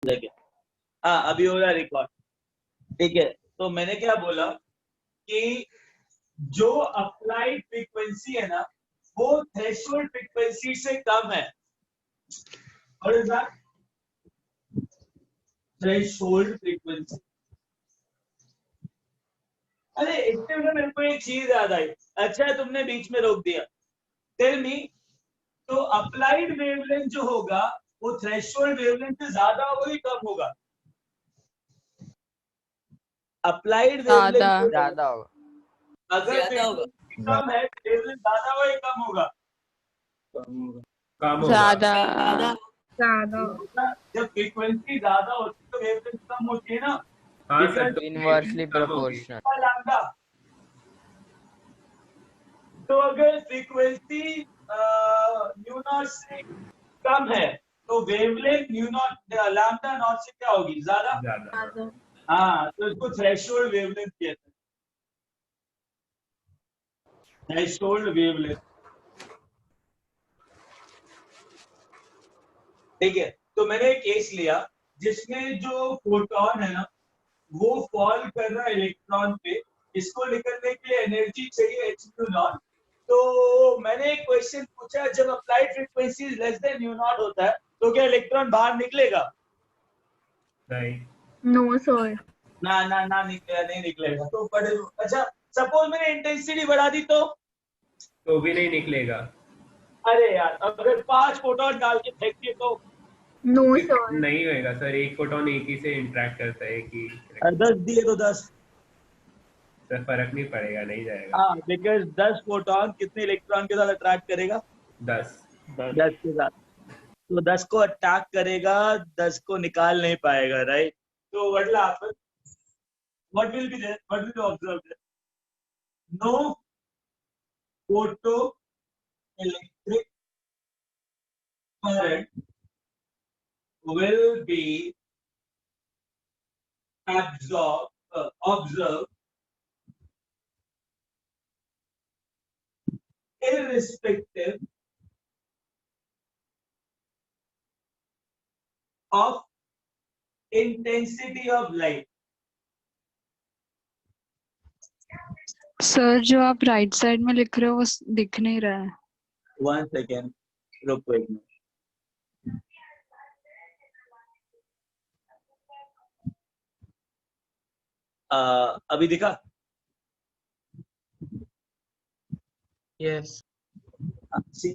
देखिए, हाँ अभी हो रहा है रिकॉर्ड। ठीक है, तो मैंने क्या बोला कि जो अप्लाइड फ्रीक्वेंसी है ना, वो थ्रेशोल्ड फ्रीक्वेंसी से कम है। और इज दैट थ्रेशोल्ड फ्रीक्वेंसी। अरे इतने में मेरे को एक चीज याद आई। अच्छा तुमने बीच में रोक दिया। टेल मी, तो अप्लाइड वेवलेंथ जो होगा वो थ्रेशोल्ड वेवलेंथ से ज्यादा होगा कि कम होगा? अप्लाइड ज्यादा वेवलेंथ ज्यादा होगा। अगर फ्रीक्वेंसी कम है तो वेवलेंथ ज्यादा होगा या कम होगा? कम होगा। ज्यादा जब फ्रीक्वेंसी ज्यादा होती है तो वेवलेंथ कम होती है ना। हाँ सर, तो इनवर्सली कम होगी। प्रोपोर्शनल। लैम्डा। तो अगर फ्रीक्वेंसी न्यू नॉट से कम है तो wavelength new not lambda naught से क्या होगी? ज्यादा। ज्यादा। हाँ, तो इसको थ्रेशोल्ड वेवलेंथ कहते हैं। Threshold wavelength. ठीक है, तो मैंने एक केस लिया जिसमें जो फोटोन है ना वो फॉल कर रहा है इलेक्ट्रॉन पे। इसको निकलने के लिए एनर्जी चाहिए h न्यू नॉट। तो मैंने एक क्वेश्चन पूछा, जब applied frequency less than nu naught होता है तो क्या इलेक्ट्रॉन बाहर निकलेगा? नहीं। No sir. ना निकलेगा, नहीं निकलेगा। तो बड़े अच्छा, सपोज मैंने इंटेंसिटी बढ़ा दी तो भी नहीं निकलेगा। अरे यार, अगर 5 फोटोन डाल के फेंक दिए तो? No sir. नहीं होएगा सर, एक फोटोन एक ही से इंटरेक्ट करता है, एक ही। 10 दिए तो 10। सर फर्क नहीं पड़ेगा, नहीं जाएगा। हाँ, बिकॉज 10 फोटोन कितने इलेक्ट्रॉन के साथ अट्रैक्ट करेगा? 10। 10 के साथ। तो 10 को अटैक करेगा, 10 को निकाल नहीं पाएगा, राइट? तो what will happen? What will be there? What will observe there? No photo electric current will be observed irrespective of intensity of light. Sir जो आप राइट साइड में लिख रहे हो वो दिख नहीं रहा है। 1 second, रुको एक मिनट। अभी दिखा? Yes. See?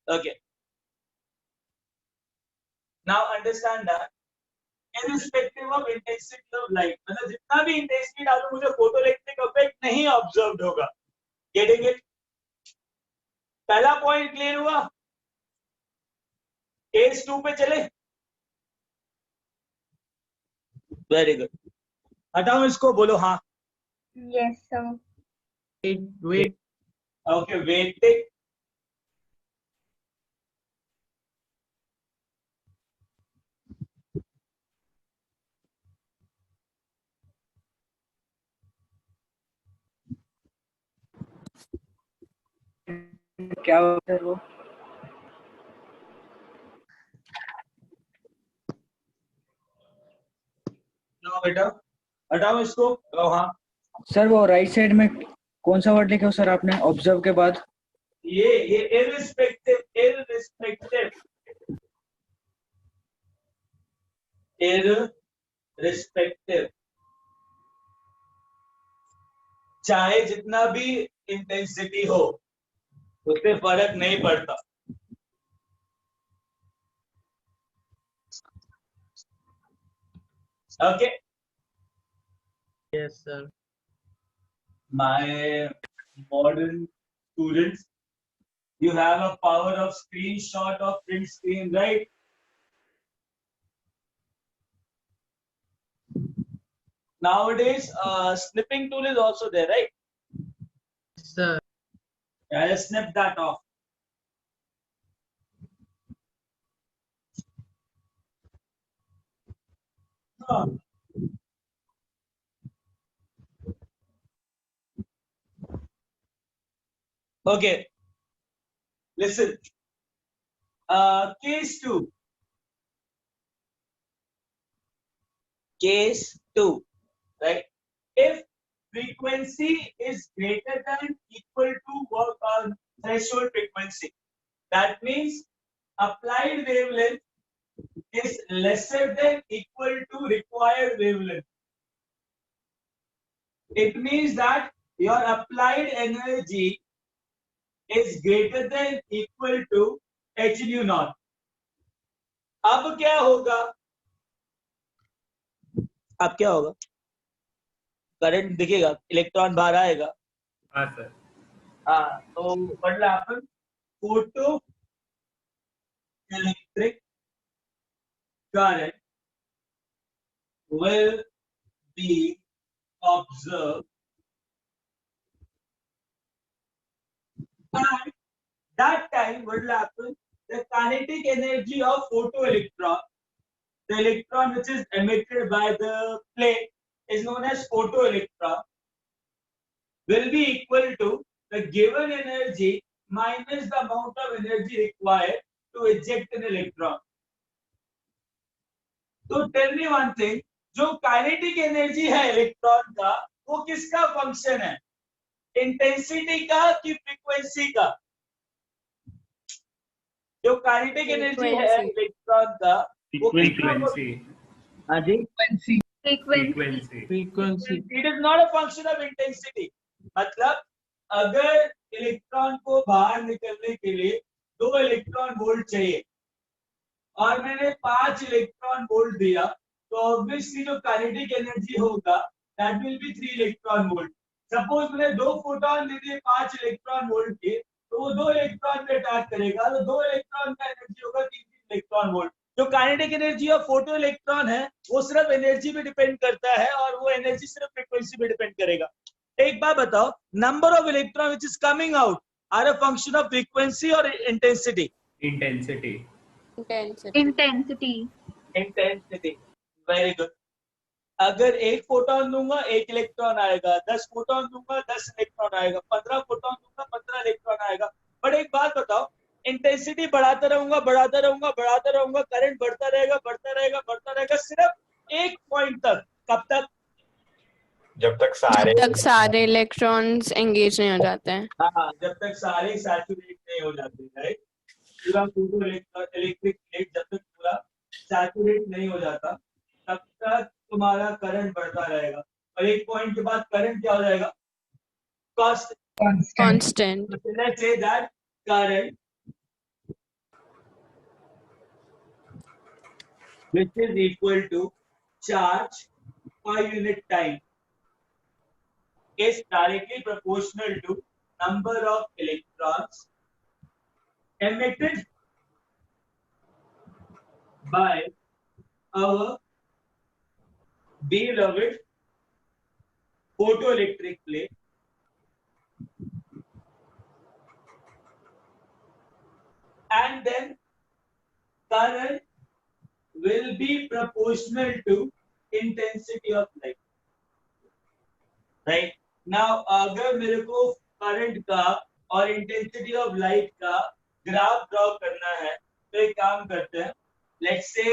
Okay. Now understand that irrespective of intensity of light, मतलब जितना भी इंटेंसिटी डालूं मुझे फोटो इलेक्ट्रिक इफेक्ट नहीं ऑब्जर्व होगा। Getting it? पहला पॉइंट क्लियर हुआ? केस 2 पे चले। Very good. हटाओ इसको, बोलो हाँ। Yes sir. Wait. Okay, wait. क्या होता है वो? लो बेटा, हटाओ इसको। हाँ, सर वो राइट साइड में कौन सा वर्ड लिखे हो सर आपने ऑब्जर्व के बाद? ये irrespective चाहे जितना भी इंटेंसिटी हो उससे फर्क नहीं पड़ता। Okay yes sir. my modern students, you have a power of screenshot of print screen, right? Nowadays snipping tool is also there, right? Sir Yeah, just snip that off. Okay, listen. Case 2. Case 2, right? If frequency is greater than equal to threshold frequency, that means applied wavelength is lesser than equal to required wavelength. It means that your applied energy is greater than equal to h nu naught. अब क्या होगा? अब क्या होगा? Current दिखेगा, electron बाहर आएगा. हाँ सर. हाँ, तो what will happen? Photo electric current will be observed, and that time what will happen? The kinetic energy of photoelectron, the electron which is emitted by the plate, is known as photoelectron, will be equal to the given energy minus the amount of energy required to eject an electron. So tell me one thing, जो kinetic energy है electron का, वो किसका function है? Intensity का कि frequency का? जो काइनेटिक एनर्जी है इलेक्ट्रॉन का, वो Frequency. हाँ जी. Frequency. Frequency. It is not a function of intensity. मतलब अगर इलेक्ट्रॉन को बाहर निकलने के लिए 2 इलेक्ट्रॉन वोल्ट चाहिए और मैंने 5 इलेक्ट्रॉन वोल्ट दिया, तो ऑब्वियसली जो काइनेटिक एनर्जी होगा that will be 3 electron volt. Suppose मैंने 2 फोटॉन दे दिए 5 इलेक्ट्रॉन वोल्ट के, तो वो 2 इलेक्ट्रॉन पे अटैक करेगा, तो 2 इलेक्ट्रॉन का एनर्जी होगा 3 इलेक्ट्रॉन वोल्ट. जो kinetic energy of photo electron है वो सिर्फ एनर्जी पे डिपेंड करता है, और वो एनर्जी सिर्फ फ्रीक्वेंसी पे डिपेंड करेगा. एक बात बताओ, number of electron which is coming out are a function of frequency और intensity? Intensity. Intensity. Very good. अगर 1 फोटोन दूंगा 1 इलेक्ट्रॉन आएगा, 10 फोटोन दूंगा 10 इलेक्ट्रॉन आएगा, 15 फोटोन दूंगा 15 इलेक्ट्रॉन आएगा. बट एक बात बताओ, इंटेंसिटी बढ़ाता रहूंगा करंट बढ़ता रहेगा सिर्फ एक पॉइंट तक. कब तक? जब तक सारे इलेक्ट्रॉन्स एंगेज नहीं हो जाते हैं. हाँ, जब तक सारे सैचुरेट नहीं हो जाते. राइट. पूरा फोटो इलेक्ट्रिक प्लेट जब तक पूरा सैचुरेट नहीं हो जाता तब तक तुम्हारा करंट बढ़ता रहेगा, और एक पॉइंट के बाद करंट क्या हो जाएगा? Constant. Let's say that current which is equal to charge per unit time is directly proportional to number of electrons emitted by our beloved photoelectric plate and then current will be proportional to intensity of light. Right. Now अगर मेरे को current का और intensity of light का graph draw करना है, तो एक काम करते हैं. लेट्स से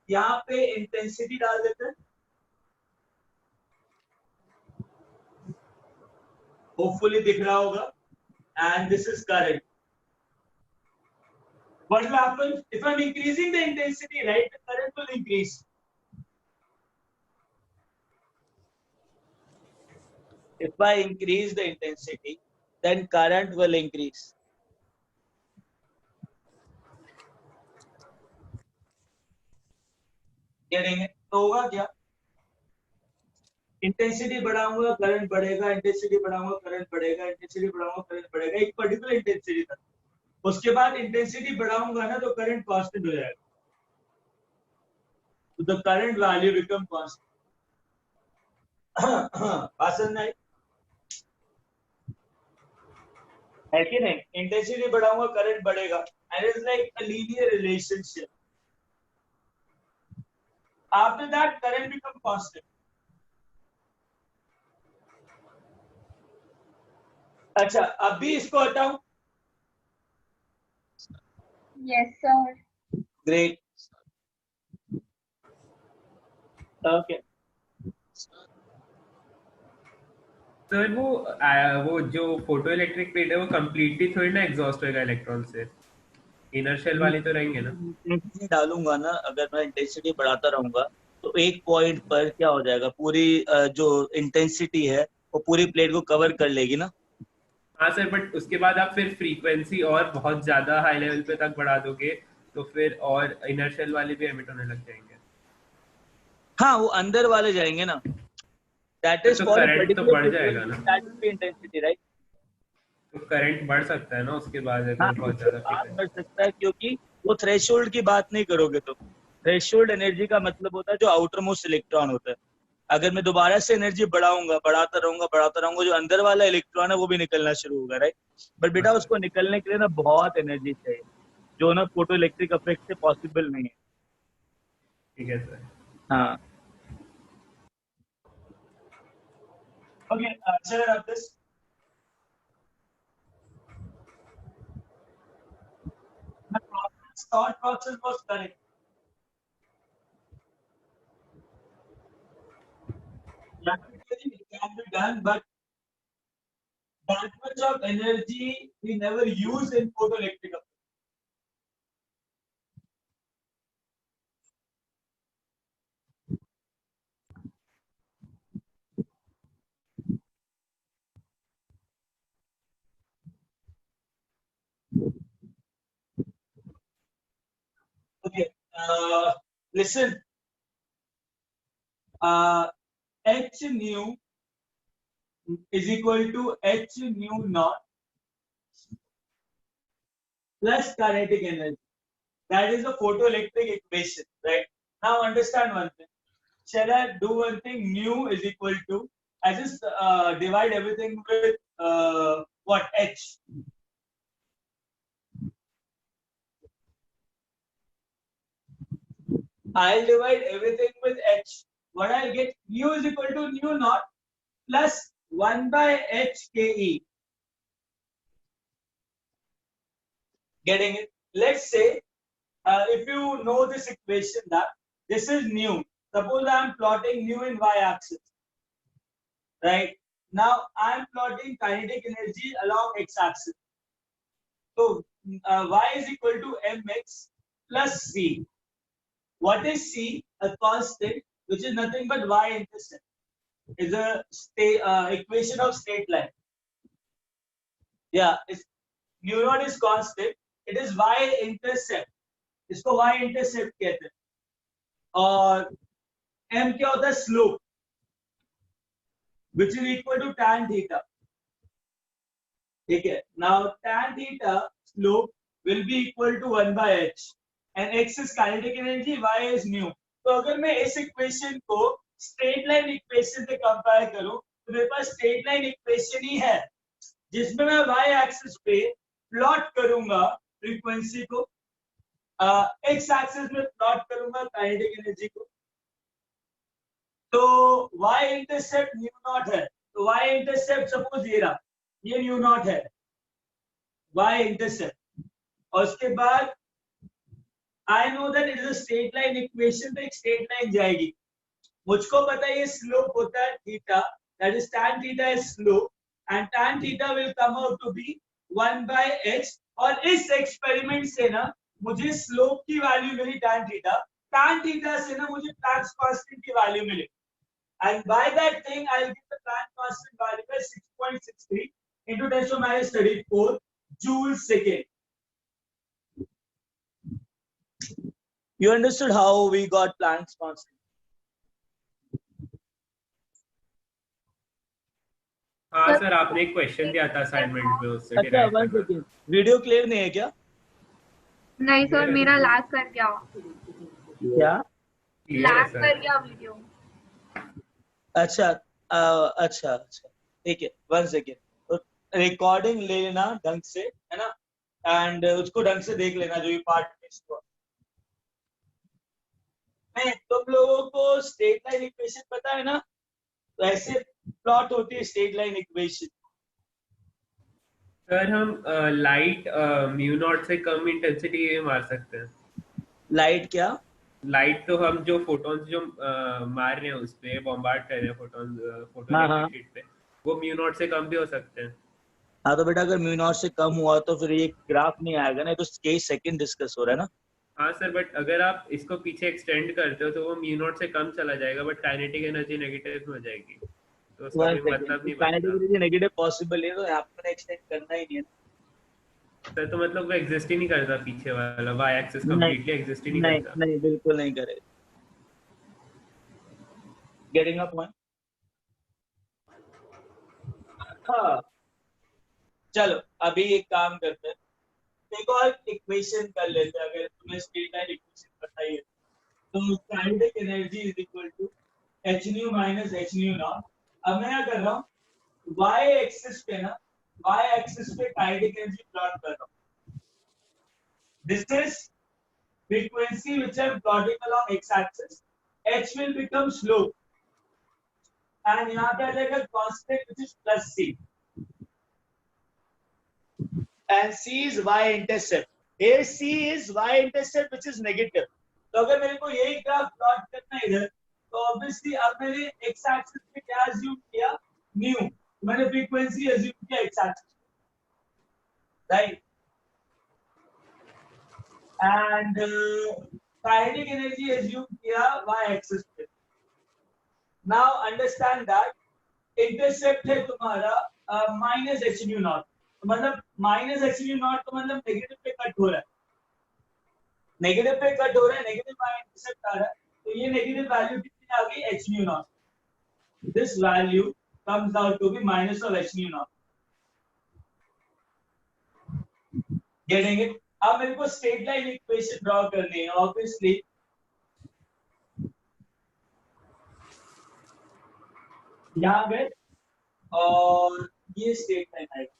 यहाँ पे इंटेंसिटी डाल देते हैं. होपफुली दिख रहा होगा. And this is current. What will happen if I'm increasing the intensity, right? The current will increase. If I increase the intensity, then current will increase. Getting it? तो होगा क्या? इंटेंसिटी बढ़ाऊंगा करंट बढ़ेगा, intensity बढ़ाऊंगा current बढ़ेगा, intensity बढ़ाऊंगा current बढ़ेगा, एक पर्टिकुलर इंटेंसिटी तक. उसके बाद इंटेंसिटी बढ़ाऊंगा ना तो करंट कांस्टेंट हो जाएगा. तो the current value become constant. आसान नहीं है कि नहीं? इंटेंसिटी बढ़ाऊंगा करंट बढ़ेगा, and it is like a linear relationship. After that current become constant. अच्छा, अभी इसको हटाऊं Yes, sir. Great. Okay. Sir वो जो फोटो इलेक्ट्रिक प्लेट है वो कम्प्लीटली थोड़ी ना एग्जॉस्ट होएगा इलेक्ट्रॉन से, इनर शेल वाले तो रहेंगे ना। इंटेंसिटी डालूंगा ना, अगर मैं इंटेंसिटी बढ़ाता रहूंगा तो एक पॉइंट पर क्या हो जाएगा, पूरी जो इंटेंसिटी है वो पूरी प्लेट को कवर कर लेगी ना। हाँ सर, बट उसके बाद आप फिर फ्रीक्वेंसी और बहुत ज्यादा हाई लेवल पे तक बढ़ा दोगे तो फिर और इनर शेल वाले भी एमिट होने लग जाएंगे। हाँ, वो अंदर वाले जाएंगे ना। दैट इज तो फॉर करंट तो बढ़ जाएगा ना, इंटेंसिटी, राइट। तो करंट बढ़ सकता है ना उसके बाद हाँ, अगर बहुत ज्यादा बात फ्रीक्वेंसी। बढ़ सकता है, क्योंकि वो थ्रेशोल्ड की बात नहीं करोगे तो। थ्रेशोल्ड एनर्जी का मतलब होता है जो आउटर मोस्ट इलेक्ट्रॉन होता है। अगर मैं दोबारा से एनर्जी बढ़ाता रहूंगा, जो अंदर वाला इलेक्ट्रॉन है वो भी निकलना शुरू होगा, राइट। बट बेटा उसको निकलने के लिए ना बहुत एनर्जी चाहिए, जो ना फोटो इलेक्ट्रिक इफेक्ट से पॉसिबल नहीं है। ठीक है सर। हाँ, ओके, चलो अब this thought process was correct. Practically it can be done, but that much of energy we never use in photoelectric effect. Okay, listen. H nu is equal to H nu naught plus kinetic energy. That is the photoelectric equation, right? Now understand one thing. Shall I do one thing? Nu is equal to, I just divide everything with what? H. I'll divide everything with H. What I'll get? Nu is equal to nu naught plus 1 by H KE. Getting it? Let's say, if you know this equation, that this is nu. Suppose I am plotting nu in y-axis, right? Now I am plotting kinetic energy along x-axis. So y is equal to mx plus c. What is c? A constant, which is nothing but y-intercept. Is a equation of straight line. Yeah, mu naught is constant. It is y-intercept. इसको y-intercept कहते हैं. और m क्या होता है? Slope, which is equal to tan theta. ठीक है. Now tan theta slope will be equal to 1 by h, and x is kinetic energy, y is nu. तो अगर मैं इस इक्वेशन को स्ट्रेट लाइन इक्वेशन से कंपेयर करूं तो मेरे पास स्ट्रेट लाइन इक्वेशन ही है जिसमें मैं y एक्सिस पे प्लॉट करूंगा फ्रीक्वेंसी को, x एक्सिस में प्लॉट करूंगा काइनेटिक एनर्जी को. तो y इंटरसेप्ट न्यू नॉट है, तो y इंटरसेप्ट सपोज ये रहा, ये न्यू नॉट है y इंटरसेप्ट. और उसके बाद I know that it is a straight line equation, तो एक स्ट्रेट लाइन जाएगी. मुझको पता है ये स्लोप होता है theta, that is tan theta is slope, and tan theta will come out to be 1 by h. और इस एक्सपेरिमेंट से ना मुझे स्लोप की वैल्यू मिली tan थीटा से ना मुझे प्लैंक्स कांस्टेंट की वैल्यू मिली, and by that thing I'll get the Planck constant value as 6.63 into 10⁻34 joules second. You understood how we got Planck's constant? हाँ सर, आपने एक क्वेश्चन दिया था असाइनमेंट में, उससे अच्छा, वन सेकंड, वीडियो क्लियर नहीं है क्या? नहीं सर, मेरा लैग कर गया. क्या लैग कर गया वीडियो. अच्छा अच्छा, ठीक है, वन सेकेंड. तो रिकॉर्डिंग ले लेना ढंग से, है ना, एंड उसको ढंग से देख लेना जो भी पार्ट मिस हुआ. नहीं, तुम लोगों को स्ट्रेट लाइन इक्वेशन पता है ना, तो ऐसे प्लॉट होती है स्ट्रेट लाइन इक्वेशन. सर हम लाइट म्यू नॉट से कम इंटेंसिटी मार सकते हैं। लाइट क्या? लाइट तो हम जो फोटॉन्स जो मार रहे हैं उस पे बॉम्बार्ड कर रहे हैं फोटॉन फोटो हाँ इलेक्ट्रिक हाँ शीट पे, वो म्यू नॉट से कम भी हो सकते हैं। हाँ, तो बेटा अगर म्यू नॉट से कम हुआ तो फिर ये ग्राफ नहीं आएगा ना, ये तो केस सेकंड डिस्कस हो रहा है ना। हाँ सर, बट अगर आप इसको पीछे एक्सटेंड करते हो तो वो म्यू नॉट से कम चला जाएगा, बट काइनेटिक एनर्जी नेगेटिव में हो जाएगी, तो उसका वन कोई सेकंड, मतलब नहीं काइनेटिक बनता। एनर्जी नेगेटिव पॉसिबल है तो आपने एक्सटेंड करना ही नहीं है। सर तो मतलब वो एग्जिस्ट ही नहीं करता, पीछे वाला वाई एक्सिस नहीं कंप्लीटली एग्जिस्ट ही नहीं नहीं करता। नहीं, बिल्कुल नहीं करेगा। Getting a point? हाँ, चलो अभी एक काम करते हैं, एक और इक्वेशन कर लेते हैं। अगर तुम्हें स्टेट लाइन इक्वेशन पता ही है तो kinetic energy is equal to h nu minus h nu naught. अब मैं क्या कर रहा हूँ, वाई एक्सिस पे ना, वाई एक्सिस पे काइनेटिक एनर्जी प्लॉट कर रहा हूँ। This is frequency which I'm plotting along x-axis. H will become slope and यहाँ पे आ जाएगा constant which is plus c and c is y-intercept. Here c is y-intercept which is negative. तो अगर मेरे को यही ग्राफ प्लॉट करना है इधर, तो ऑब्वियसली अब मैंने x-axis पे क्या अज्यूम किया, न्यू, मैंने फ्रीक्वेंसी अज्यूम किया x-axis, right? and kinetic energy assume किया y axis पे। Now understand that intercept है तुम्हारा माइनस एच न्यू नॉट, मतलब माइनस एच न्यू नॉट तो मतलब नेगेटिव पे कट हो रहा है, नेगेटिव पे कट हो रहा है, नेगेटिव बाय इंटरसेप्ट आ रहा है, तो ये नेगेटिव वैल्यू कितनी आ गई, h nu naught. This value comes out to be minus of h nu naught. Getting it? अब मेरे को स्ट्रेट लाइन इक्वेशन ड्रॉ करनी है, ऑब्वियसली यहाँ पे, और ये स्ट्रेट लाइन आएगा,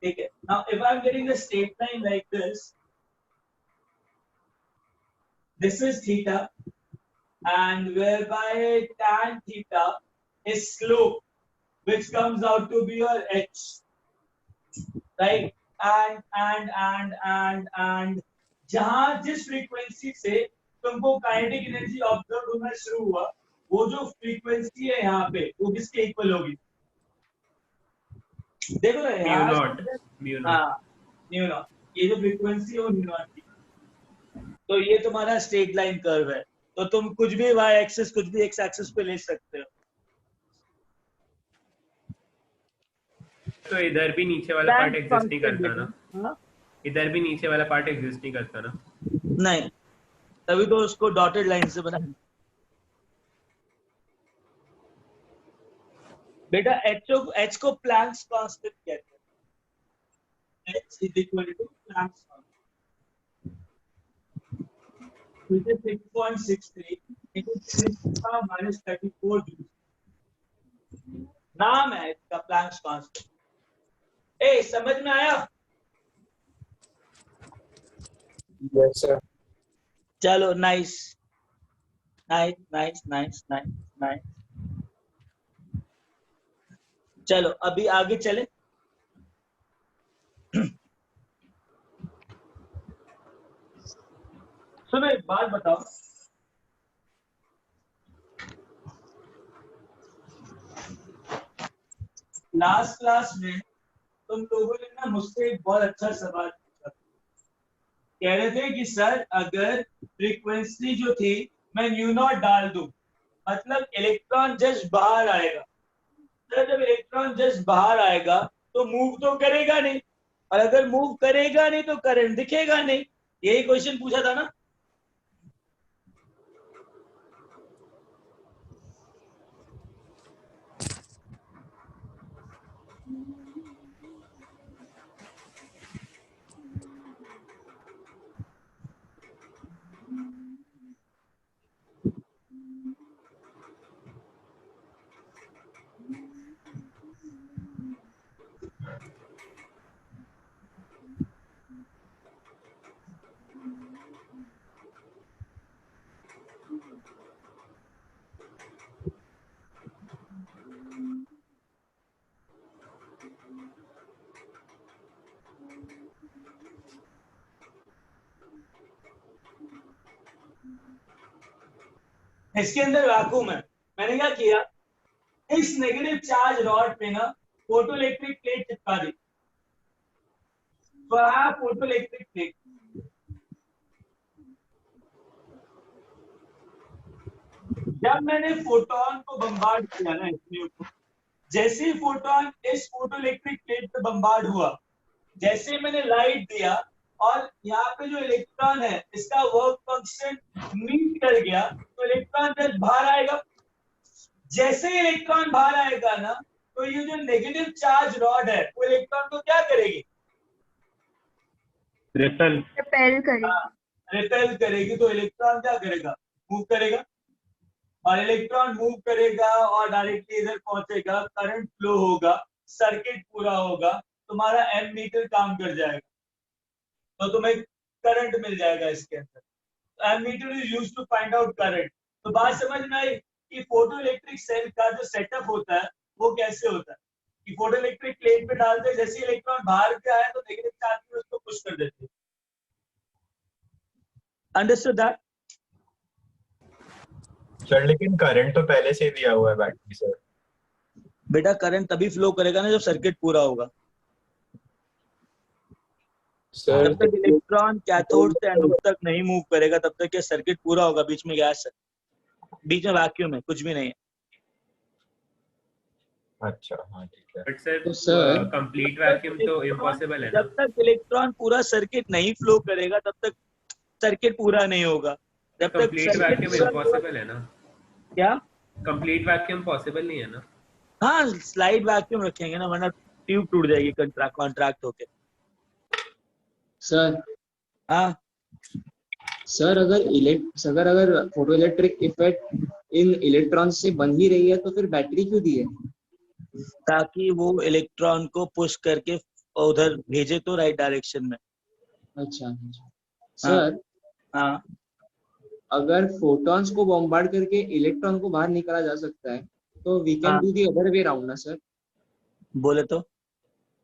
ठीक है। Now if I am getting the straight line like this is theta and whereby tan theta is slope which comes out to be your h, right? And जहां जिस फ्रीक्वेंसी से तुमको काइनेटिक एनर्जी ऑब्जर्व होना शुरू हुआ, वो जो frequency है यहाँ पे वो किसके इक्वल होगी, देखो ना म्यू यहाँ नॉट, म्यू नॉट। हाँ, न्यू नॉट, ये जो फ्रीक्वेंसी है वो न्यू नॉट की। तो ये तुम्हारा स्ट्रेट लाइन कर्व है, तो तुम कुछ भी y एक्सिस कुछ भी x एक्सिस पे ले सकते हो। तो इधर भी नीचे वाला पार्ट एग्जिस्ट नहीं करता ना, हाँ? इधर भी नीचे वाला पार्ट एग्जिस्ट नहीं करता ना। नहीं, तभी तो उसको डॉटेड लाइन से बनाया। बेटा h को प्लैंक्स कांस्टेंट कहते हैं, h is equal to Planck's constant which is 6.63 into 10 minus 34 joule. नाम है इसका प्लैंक्स कांस्टेंट। ए समझ में आया? Yes, sir. चलो nice nice nice nice nice nice. चलो अभी आगे चले। सुनो एक बात बताओ, लास्ट क्लास में तुम लोगों ने ना मुझसे एक बहुत अच्छा सवाल पूछा, कह रहे थे कि सर अगर फ्रीक्वेंसी जो थी मैं न्यू नॉट डाल दूं, मतलब इलेक्ट्रॉन जस्ट बाहर आएगा, सर जब इलेक्ट्रॉन जस्ट बाहर आएगा तो मूव तो करेगा नहीं, और अगर मूव करेगा नहीं तो करंट दिखेगा नहीं, यही क्वेश्चन पूछा था ना। इसके अंदर वैक्यूम है। मैंने क्या किया, इस नेगेटिव चार्ज रॉड पे ना फोटो इलेक्ट्रिक प्लेट चिपका दी। फोटो इलेक्ट्रिक प्लेट, जब मैंने फोटोन को बम्बार्ड किया ना इसके ऊपर, जैसे ही फोटोन इस फोटो इलेक्ट्रिक प्लेट पे बम्बार्ड हुआ, जैसे ही मैंने लाइट दिया और यहाँ पे जो इलेक्ट्रॉन है इसका वर्क फंक्शन मीट कर गया, तो इलेक्ट्रॉन जब बाहर आएगा। जैसे ही इलेक्ट्रॉन बाहर आएगा ना, तो ये जो नेगेटिव चार्ज रॉड है वो इलेक्ट्रॉन को क्या करेगी, रिपेल करेगी। रिपेल करेगी। तो इलेक्ट्रॉन क्या करेगा, मूव करेगा, और इलेक्ट्रॉन मूव करेगा और डायरेक्टली इधर पहुंचेगा, करंट फ्लो होगा, सर्किट पूरा होगा, तुम्हारा एमीटर काम कर जाएगा, तो तुम्हें करंट मिल जाएगा इसके अंदर। Ammeter is used to find out current. तो बात समझ में आई कि फोटो इलेक्ट्रिक सेल का जो सेटअप होता है वो कैसे होता है, कि फोटो इलेक्ट्रिक प्लेट पे डालते हैं, जैसे इलेक्ट्रॉन बाहर के आए तो नेगेटिव चार्ज में उसको पुश कर देते हैं। Understood that? सर लेकिन करंट तो पहले से ही दिया हुआ है बैटरी सर। बेटा करंट तभी फ्लो करेगा ना जब सर्किट पूरा होगा। सर जब तक इलेक्ट्रॉन कैथोड से एनोड तक नहीं मूव करेगा तब तक ये सर्किट पूरा होगा। बीच में गैस है, बीच में वैक्यूम है, कुछ भी नहीं है। अच्छा हाँ ठीक है। बट सर तो सर कंप्लीट वैक्यूम तो इम्पॉसिबल है ना। जब तक इलेक्ट्रॉन पूरा सर्किट नहीं फ्लो करेगा तब तक सर्किट पूरा नहीं होगा। जब तक कंप्लीट वैक्यूम इम्पॉसिबल है ना। क्या कंप्लीट वैक्यूम पॉसिबल नहीं है ना। हाँ, स्लाइड वैक्यूम रखेंगे ना, वरना ट्यूब टूट जाएगी कॉन्ट्रैक्ट होके। सर हाँ सर अगर photo electric effect in electron से बन ही रही है तो फिर बैटरी क्यों दी है? ताकि वो इलेक्ट्रॉन को पुश करके उधर भेजे तो राइट डायरेक्शन में। अच्छा सर हाँ, अगर फोटॉन्स को बॉम्बार्ड करके इलेक्ट्रॉन को बाहर निकाला जा सकता है तो we can do the other way round ना सर। बोले तो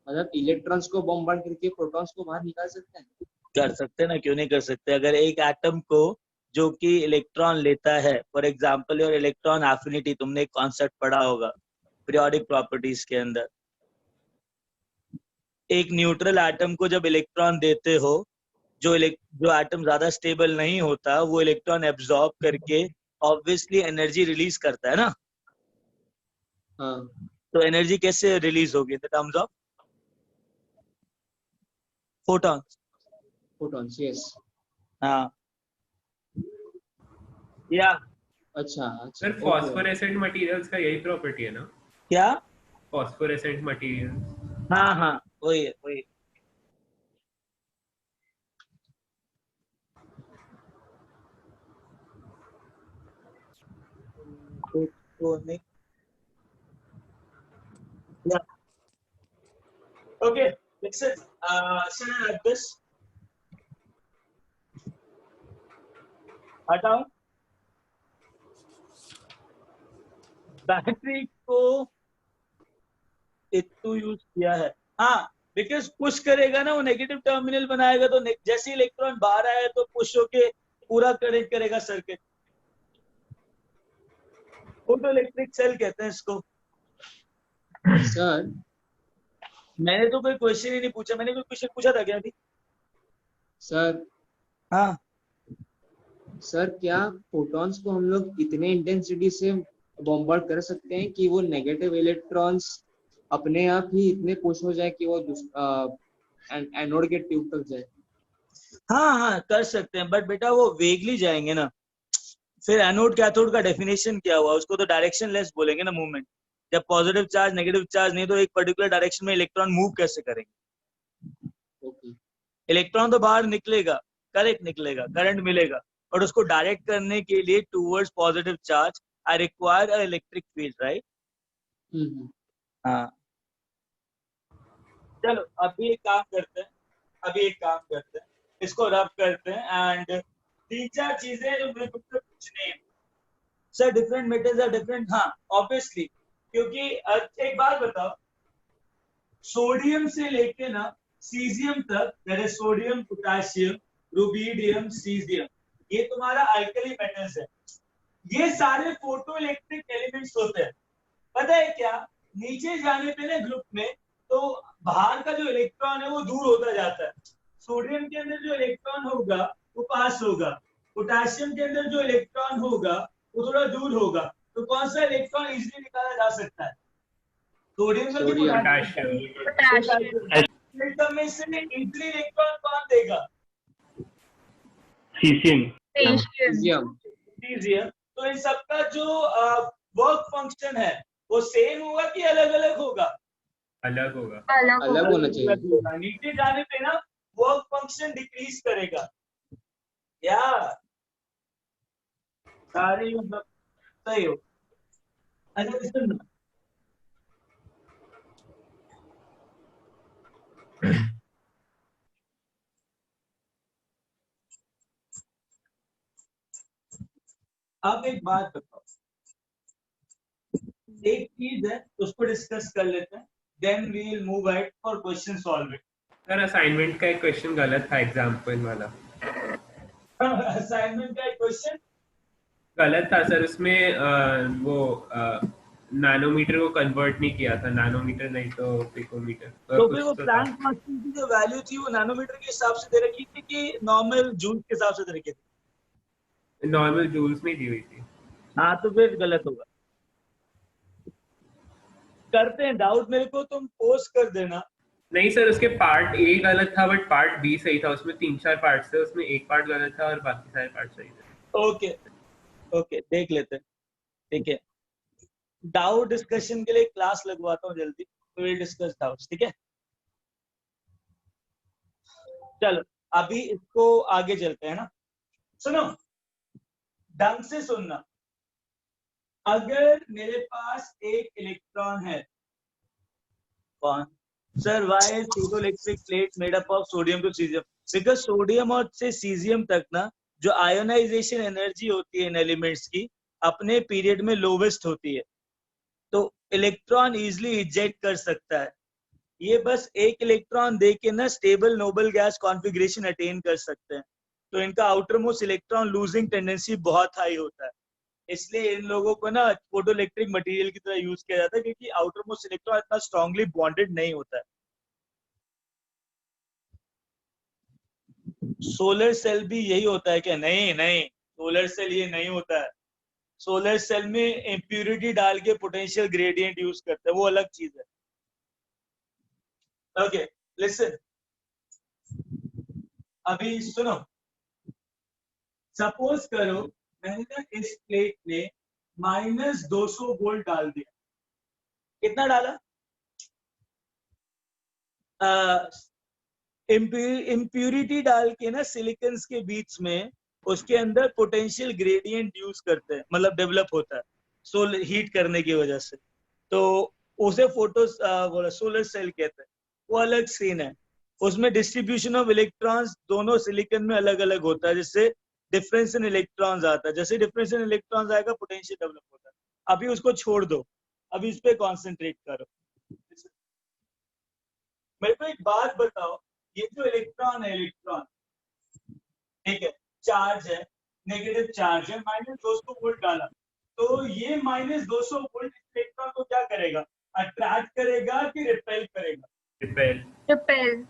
मतलब इलेक्ट्रॉन्स को बॉम्बार्ड करके प्रोटॉन्स को बाहर निकाल सकते हैं? कर सकते ना, क्यों नहीं कर सकते। अगर एक एटम को जो कि इलेक्ट्रॉन लेता है, for example your electron affinity, तुमने एक कॉन्सेप्ट पढ़ा होगा पीरियोडिक प्रॉपर्टीज के अंदर। एक न्यूट्रल एटम को जब इलेक्ट्रॉन देते हो, जो एटम ज्यादा स्टेबल नहीं होता वो इलेक्ट्रॉन एब्जॉर्ब करके ऑब्वियसली एनर्जी रिलीज करता है ना। हाँ। तो एनर्जी कैसे रिलीज होगी? In the terms of photons yes. हाँ या अच्छा सर फॉस्फोरेसेंट मटेरियल्स का यही प्रॉपर्टी है ना। क्या? Phosphorescent materials. हाँ वही है। Yeah. Okay, listen like this. हटाओ बैटरी को इतू यूज किया है। हाँ, बिकॉज पुश करेगा ना, वो नेगेटिव टर्मिनल बनाएगा, तो जैसे इलेक्ट्रॉन बाहर आया तो पुश होके पूरा कनेक्ट करेगा सर्किट। फोटो इलेक्ट्रिक सेल कहते हैं इसको। सर मैंने तो कोई क्वेश्चन ही नहीं पूछा। मैंने कोई क्वेश्चन पूछा था क्या अभी? सर हाँ सर, क्या फोटॉन्स को हम लोग इतने इंटेंसिटी से बॉम्बार्ड कर सकते हैं कि वो नेगेटिव इलेक्ट्रॉन्स अपने आप ही इतने पुश हो जाए कि वो एनोड के ट्यूब तक जाए? हाँ कर सकते हैं, बट बेटा वो वेगली जाएंगे ना। फिर एनोड कैथोड का डेफिनेशन क्या हुआ? उसको तो डायरेक्शन लेस बोलेंगे ना मूवमेंट। जब पॉजिटिव चार्ज नेगेटिव चार्ज नहीं तो एक पर्टिकुलर डायरेक्शन में इलेक्ट्रॉन मूव कैसे करेंगे? इलेक्ट्रॉन तो बाहर निकलेगा, करेक्ट निकलेगा, करंट मिलेगा, और उसको डायरेक्ट करने के लिए towards positive charge I require a electric field, right? हाँ, चलो अभी एक काम करते हैं, इसको रब करते हैं एंड 3-4 चीजें जो मुझे तुमसे पूछनी है। Sir different metals are different. हाँ ऑब्वियसली, क्योंकि एक बात बताओ, सोडियम से लेके ना सीजियम तक, जैसे सोडियम, पोटेशियम, रुबीडियम, सीजियम, ये तुम्हारा अल्कली मेटल्स है। ये सारे फोटो इलेक्ट्रिक एलिमेंट्स होते हैं। पता है क्या, नीचे जाने पे ना ग्रुप में तो बाहर का जो इलेक्ट्रॉन है वो दूर होता जाता है। सोडियम के अंदर जो इलेक्ट्रॉन होगा वो पास होगा, पोटेशियम के अंदर जो इलेक्ट्रॉन होगा वो थोड़ा दूर होगा। तो कौन सा इलेक्ट्रॉन इजीली निकाला जा सकता है? सोडियम का कि पोटेशियम में से इजीली इलेक्ट्रॉन कौन देगा? सीजियम। तो इन सबका जो वर्क फंक्शन है वो सेम होगा कि अलग अलग होगा? अलग होगा। अलग होना चाहिए। नीचे जाने पे ना वर्क फंक्शन डिक्रीज करेगा। या सारे मतलब सही हो। अच्छा listen, अब एक बात बताओ, एक चीज है उसको डिस्कस कर लेते हैं, then we will move ahead for question solving. Sir assignment का एक क्वेश्चन गलत था, एग्जाम्पल वाला। असाइनमेंट का एक क्वेश्चन गलत था सर, उसमें वो नैनोमीटर को कन्वर्ट नहीं किया था, नैनोमीटर नहीं तो पिकोमीटर। तो फिर वो प्लैंक कांस्टेंट की जो वैल्यू थी वो नैनोमीटर के हिसाब से दे रखी थी कि नॉर्मल जूल के हिसाब से दे रखी थी? नॉर्मल जूल्स में दी हुई थी। हाँ तो फिर गलत होगा। करते हैं डाउट, मेरे को तुम पोस्ट कर देना। नहीं सर, उसके पार्ट ए गलत था बट पार्ट बी सही था। उसमें 3-4 पार्ट्स थे, उसमें एक पार्ट गलत था और बाकी सारे पार्ट सही थे। ओके ओके, देख लेते हैं। ठीक है, डाउट डिस्कशन के लिए क्लास लगवाता हूँ जल्दी, तो विल डिस्कस डाउट्स। ठीक है, चलो अभी इसको आगे चलते हैं ना। सुनो, ढंग से सुनना। अगर मेरे पास एक इलेक्ट्रॉन है, कौन sir? Why is photoelectric plate made up of sodium to cesium? Because sodium और से सीजियम तक ना जो आयोनाइजेशन एनर्जी होती है इन एलिमेंट्स की अपने पीरियड में लोवेस्ट होती है, तो इलेक्ट्रॉन इजिली इजेक्ट कर सकता है। ये बस एक इलेक्ट्रॉन दे के ना stable noble gas configuration attain कर सकते हैं। तो इनका outer most electron losing tendency बहुत हाई होता है, इसलिए इन लोगों को ना फोटो इलेक्ट्रिक मटेरियल की तरह यूज किया जाता है, क्योंकि आउटर मोस्ट इलेक्ट्रॉन इतना स्ट्रांगली बॉन्डेड नहीं होता है। सोलर सेल भी यही होता है क्या? नहीं नहीं, सोलर सेल ये नहीं होता है। सोलर सेल में इम्प्यूरिटी डाल के पोटेंशियल ग्रेडियंट यूज करते हैं, वो अलग चीज है। ओके लिसन, अभी सुनो। सपोज करो मैंने ना इस प्लेट में -200 वोल्ट डाल दिया। कितना डाला? इम्प्यूरिटी डाल के ना सिलिकन्स के बीच में उसके अंदर पोटेंशियल ग्रेडियंट यूज करते हैं, मतलब डेवलप होता है सोलर हीट करने की वजह से, तो उसे फोटो सोलर सेल कहते हैं। वो अलग सीन है, उसमें डिस्ट्रीब्यूशन ऑफ इलेक्ट्रॉन्स दोनों सिलिकन में अलग अलग होता है, जिससे डिफरेंस इन इलेक्ट्रॉन्स आता है। जैसे डिफरेंस इन इलेक्ट्रॉन्स आएगा पोटेंशियल डेवलप होता है। अभी उसको छोड़ दो, अभी इस पे कॉन्सेंट्रेट करो। मेरे को एक बात बताओ, ये जो इलेक्ट्रॉन है, इलेक्ट्रॉन ठीक है, चार्ज है, नेगेटिव चार्ज है, -200 वोल्ट डाला, तो ये -200 वोल्ट इलेक्ट्रॉन को क्या करेगा? अट्रैक्ट करेगा कि रिपेल करेगा? रिपेल रिपेल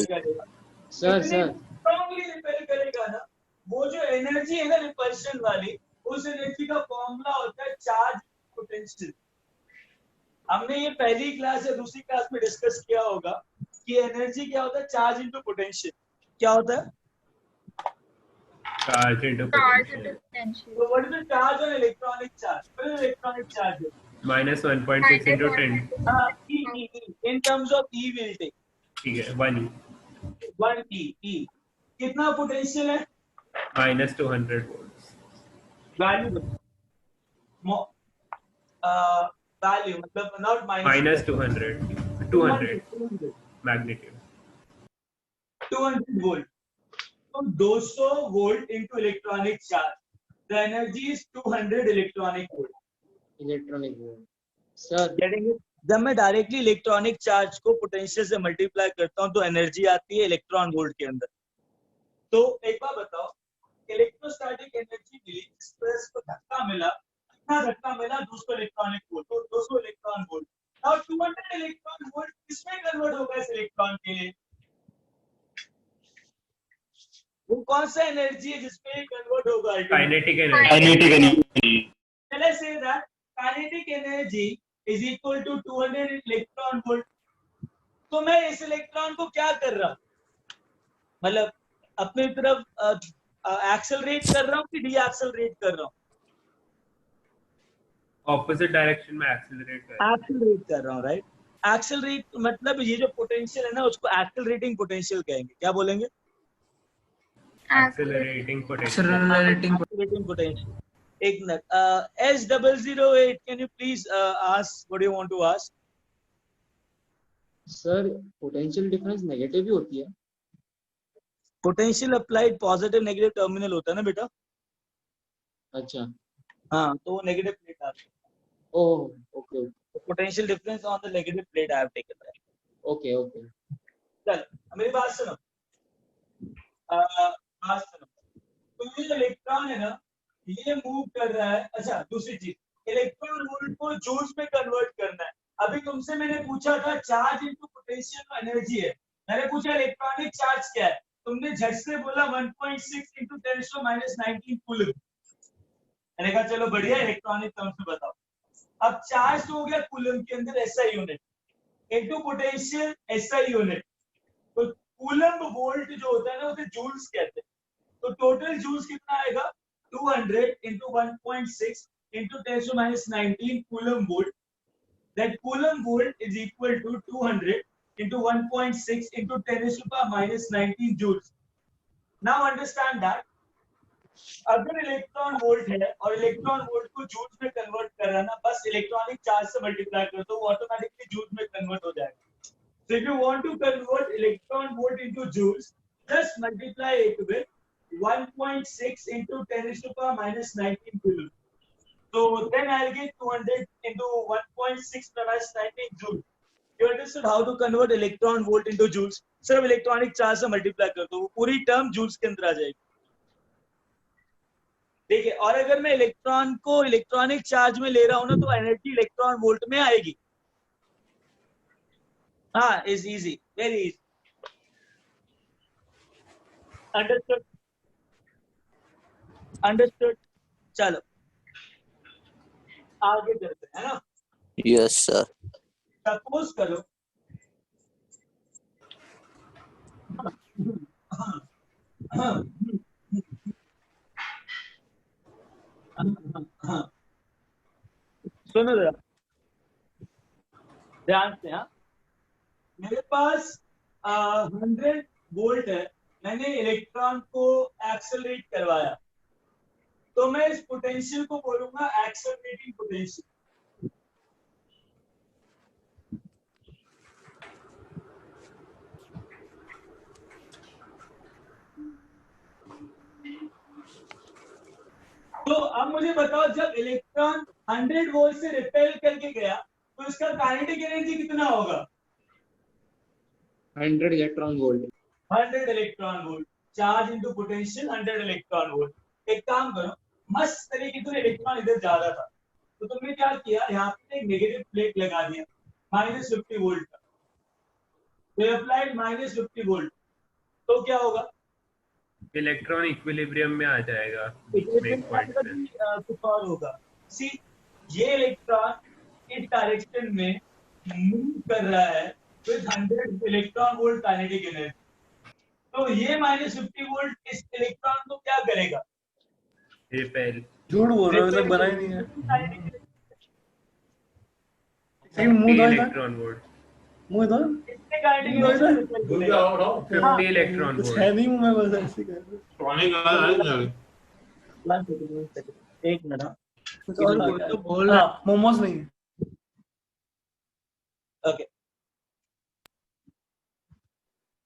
करेगा। सर स्ट्रांगली रिपेल करेगा ना। वो जो एनर्जी है ना रिपल्शन वाली, उस एनर्जी का फॉर्मूला होता है चार्ज पोटेंशियल। हमने ये पहली क्लास या दूसरी क्लास में डिस्कस किया होगा कि एनर्जी क्या होता है, चार्ज इनटू पोटेंशियल। क्या होता है? Charge into potential. So what is the charge on electronic charge? What is electronic charge? -1.6 into 10। E. In terms of E will take ठीक है, 1 1 E. कितना पोटेंशियल है? -200 volts। वैल्यू वैल्यू मतलब not -200 200 magnitude 200 volt. तो 200 volt into electronic charge, the energy is 200 electronic volt. Electronic volt sir getting it? जब मैं directly electronic charge को potential से मल्टीप्लाई करता हूं तो एनर्जी आती है इलेक्ट्रॉन वोल्ट के अंदर। तो एक बार बताओ, इलेक्ट्रोस्टैटिक एनर्जी मिली, जिस तरह को धक्का मिला, कितना धक्का मिला, 200 इलेक्ट्रॉनिक वोल्ट, तो 200 इलेक्ट्रॉन वोल्ट। और 200 इलेक्ट्रॉन वोल्ट किसमें कन्वर्ट होगा इस इलेक्ट्रॉन के लिए? वो कौन सा एनर्जी है जिसमें कन्वर्ट होगा? Kinetic energy. Let's say that kinetic energy is equal to 200 electron volt. तो मैं इस इलेक्ट्रॉन को क्या कर रहा हूँ, मतलब अपनी तरफ एक्सेलरेट कर रहा हूँ कि डी एक्सेलरेट कर रहा हूँ? ऑपोजिट डायरेक्शन में एक्सेलरेट कर रहा हूँ, राइट। एक्सेलरेट मतलब ये जो पोटेंशियल है ना, उसको एक्सेलरेटिंग पोटेंशियल कहेंगे। क्या बोलेंगे? Accelerating potential. एक minute, S008, can you please ask what you want to ask? Sir potential difference negative ही होती है। Potential applied positive negative terminal होता है ना बेटा। अच्छा, हाँ, तो वो नेगेटिव प्लेट आ रही है। Oh okay potential difference on the negative plate I have taken that. Okay okay. चल मेरी बात सुनो, बात सुनो। तो ये इलेक्ट्रॉन है ना, ये मूव कर रहा है। अच्छा, दूसरी चीज, इलेक्ट्रॉन वोल्ट को जूल्स में कन्वर्ट करना है। अभी तुमसे मैंने पूछा था चार्ज इनटू पोटेंशियल एनर्जी है, मैंने पूछा इलेक्ट्रॉनिक चार्ज क्या है, तुमने झट से बोला 1.6 इंटू 10⁻19 कूलम। मैंने कहा चलो बढ़िया, इलेक्ट्रॉनिक टर्म्स में बताओ। अब चार्ज तो हो गया कूलम के अंदर SI unit into potential SI unit, तो कूलम वोल्ट जो होता है ना उसे जूल्स कहते हैं। तो टोटल जूल्स कितना आएगा? 200 into 1.6 into 10⁻19 coulomb volt. That coulomb volt is equal to 200 into 1.6 into 10⁻19 joules. Now understand that अगर इलेक्ट्रॉन वोल्ट है और इलेक्ट्रॉन वोल्ट को जूल्स में कन्वर्ट करना, बस इलेक्ट्रॉनिक चार्ज से मल्टीप्लाई कर दो, वो ऑटोमेटिकली जूल्स में कन्वर्ट हो जाएगा। So if you want to convert electron volt into joules, just multiply it with 1.6 into 10⁻19 coulomb. So then I'll get 200 into 1.6 minus 19 joules. You understood how to convert electron volt into joules? सिर्फ electronic charge से multiply कर दो, वो पूरी term joules के अंदर आ जाएगी। देखिए, और अगर मैं इलेक्ट्रॉन को इलेक्ट्रॉनिक चार्ज में ले रहा हूं ना, तो एनर्जी इलेक्ट्रॉन वोल्ट में आएगी। हाँ, is easy, very easy. Understood? Understood. चलो आगे चलते हैं ना। Yes sir. सपोज करो सुनो जरा ध्यान से। हाँ, मेरे पास 100 वोल्ट है, मैंने इलेक्ट्रॉन को एक्सेलरेट करवाया, तो मैं इस पोटेंशियल को बोलूंगा एक्सेलरेटिंग पोटेंशियल। तो अब मुझे बताओ, जब इलेक्ट्रॉन 100 वोल्ट से रिपेल करके गया तो इसका काइनेटिक एनर्जी कितना होगा? 100 electron volt. 100 electron volt, charge into potential 100 electron volt. एक काम करो, मस्त तरीके से इलेक्ट्रॉन इधर जा रहा था, तो तुमने क्या किया, यहाँ पे एक नेगेटिव प्लेट लगा दिया -50 वोल्ट का, तो अप्लाइड -50 वोल्ट, तो क्या होगा? इलेक्ट्रॉन इक्विलिब्रियम में आ जाएगा। कुछ और होगा। सी, ये इलेक्ट्रॉन इस डायरेक्शन में मूव कर रहा है with 100 electron volt kinetic energy, तो ये -50 वोल्ट इस इलेक्ट्रॉन को क्या करेगा? रिपेल। झूठ बोल रहे हो, मतलब बना ही नहीं है। इलेक्ट्रॉन वोल्ट मुझे तो कितने काइनेटिक एनर्जी? 50 इलेक्ट्रॉन वोल्ट है नहीं, मैं बस ऐसे कर रहा हूं। एक मिनट, कुछ और बोल तो बोल रहा, मोमोज नहीं है। Okay,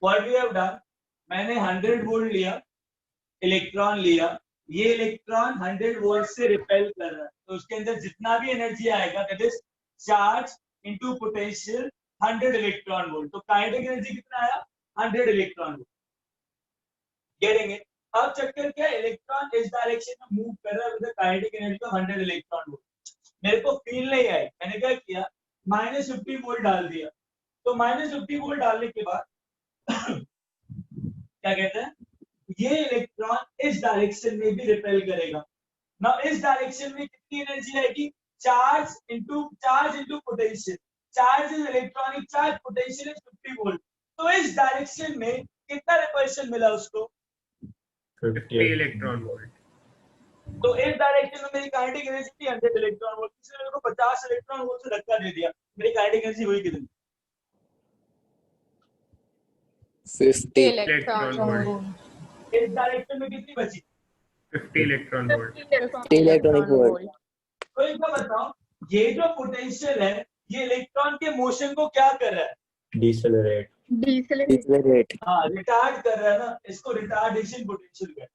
what we have done, मैंने 100 वोल्ट लिया, इलेक्ट्रॉन लिया, ये इलेक्ट्रॉन 100 वोल्ट से रिपेल कर रहा है, तो उसके अंदर जितना भी एनर्जी आएगा that is charge into potential 100 electron volt, तो काइनेटिक एनर्जी कितना आया? 100 इलेक्ट्रॉन वोल्ट। Getting it? अब चक्कर क्या है, इलेक्ट्रॉन इस डायरेक्शन में मूव कर रहा है with kinetic energy of 100 electron volt. मेरे को फील नहीं आई, मैंने क्या किया, -50 वोल्ट डाल दिया। तो -50 वोल्ट डालने के बाद क्या कहते हैं, ये इलेक्ट्रॉन इस डायरेक्शन में भी रिपेल करेगा ना। इस डायरेक्शन में कितनी एनर्जी आएगी, charge into potential. Charge is electronic charge, potential is 50 volt. तो इस डायरेक्शन में कितना रिपल्शन मिला उसको, 50 इलेक्ट्रॉन वोल्ट। तो इस डायरेक्शन में मेरी काइनेटिक एनर्जी थी 100 इलेक्ट्रॉन वोल्ट, इसलिए मेरे को 50 इलेक्ट्रॉन वोल्ट से धक्का दे दिया। मेरी काइनेटिक एनर्जी हुई कितनी, 50 इलेक्ट्रॉन वोल्ट। इस डायरेक्शन में कितनी बची, 50 इलेक्ट्रॉन वोल्ट। Electronic volt. तो एक बार बताओ, ये जो पोटेंशियल है ये इलेक्ट्रॉन के मोशन को क्या कर रहा है, डिसेलरेट। डिसेलरेट। हाँ रिटार्ड कर रहा है ना, इसको रिटार्डेशन पोटेंशियल कहते हैं।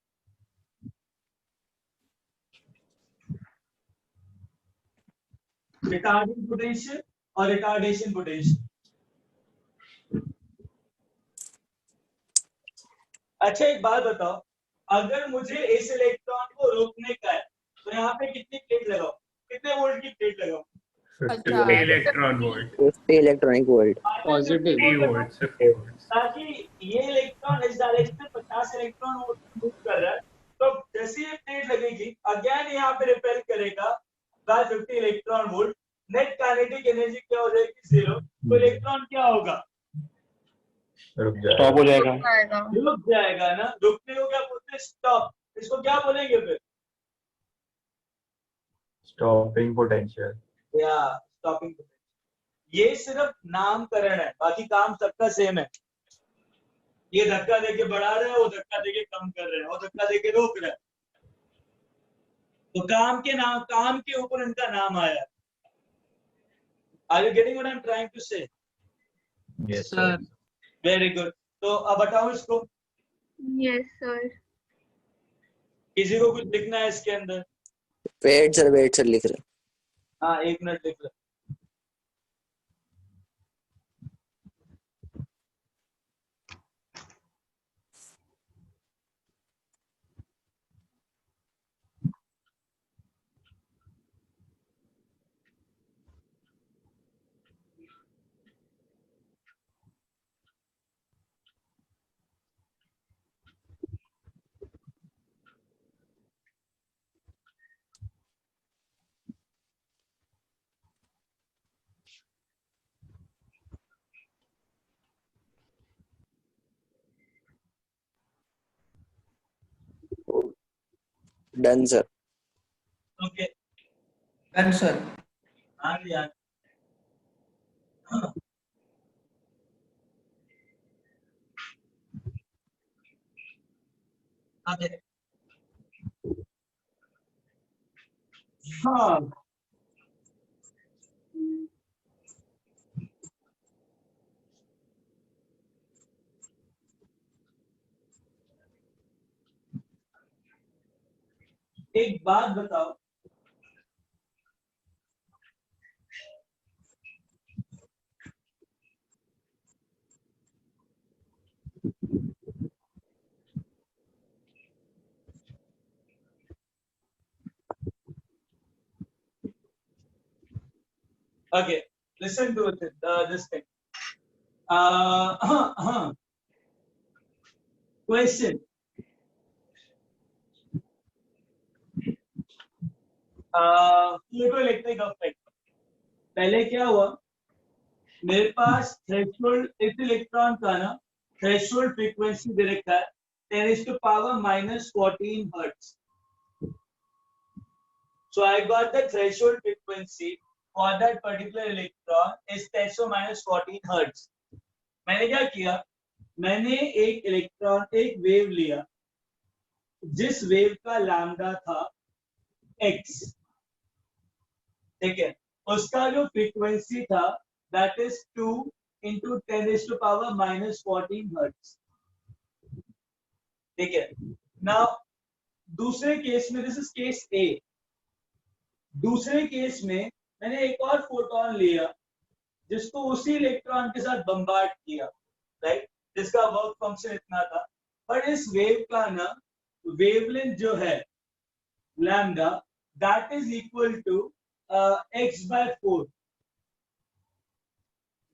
रिटार्डिंग पोटेंशियल और रिटार्डेशन पोटेंशियल। अच्छा एक बात बताओ, अगर मुझे इस इलेक्ट्रॉन को रोकने का है तो यहाँ पे कितनी प्लेट लगाओ, कितने वोल्ट की प्लेट लगाओ, 50 electron volt. 50 electronic volt. Positive 50 volt, 50 volt. ताकि ये इलेक्ट्रॉन इस डायरेक्शन में 50 इलेक्ट्रॉन वोल्ट मूव कर रहा है, तो जैसे ये प्लेट लगेगी अगेन यहाँ पे रिपेल करेगा by 50 electron volt. Net kinetic energy क्या हो जाएगी, 0। तो इलेक्ट्रॉन क्या होगा, रुक जाए, स्टॉप हो जाएगा। रुक जाएगा ना। रुकने को क्या बोलते हैं, स्टॉप। इसको क्या बोलेंगे फिर, स्टॉपिंग पोटेंशियल या स्टॉपिंग पोटेंशियल। ये सिर्फ नामकरण है, बाकी काम सबका सेम है। ये धक्का देके बढ़ा रहा है, वो धक्का देके कम कर रहे हैं, वो धक्का देके रोक रहा है। तो काम के ऊपर इनका नाम आया है। Are you getting what I'm trying to say? Yes sir. Very good. तो अब बताओ इसको, यस सर। किसी को कुछ लिखना है इसके अंदर, वेट सर लिख रहे। हाँ 1 मिनट लिख लो। Done sir. Okay done sir. हाँ जी हाँ। Okay. हाँ एक बात बताओ, okay, listen to this thing. Question. Photoelectric effect. पहले क्या हुआ, मेरे पास थ्रेशोल्ड इस इलेक्ट्रॉन का ना थ्रेशोल्ड फ्रीक्वेंसी दे रखा है 10⁻⁻14 hertz. So I got the threshold frequency for that particular electron is 10⁻14 hertz. मैंने क्या किया, मैंने एक इलेक्ट्रॉन एक वेव लिया जिस वेव का लैम्डा था x, ठीक है, उसका जो फ्रीक्वेंसी था दैट इज 2 into 10⁻⁻14 हर्ट्ज, ठीक है। नाउ दूसरे केस में, दिस इज केस ए, दूसरे केस में मैंने एक और फोटोन लिया जिसको उसी इलेक्ट्रॉन के साथ बम्बार्ड किया, राइट, जिसका वर्क फंक्शन इतना था, पर इस वेव का ना वेवलेंथ जो है lambda that is equal to x/4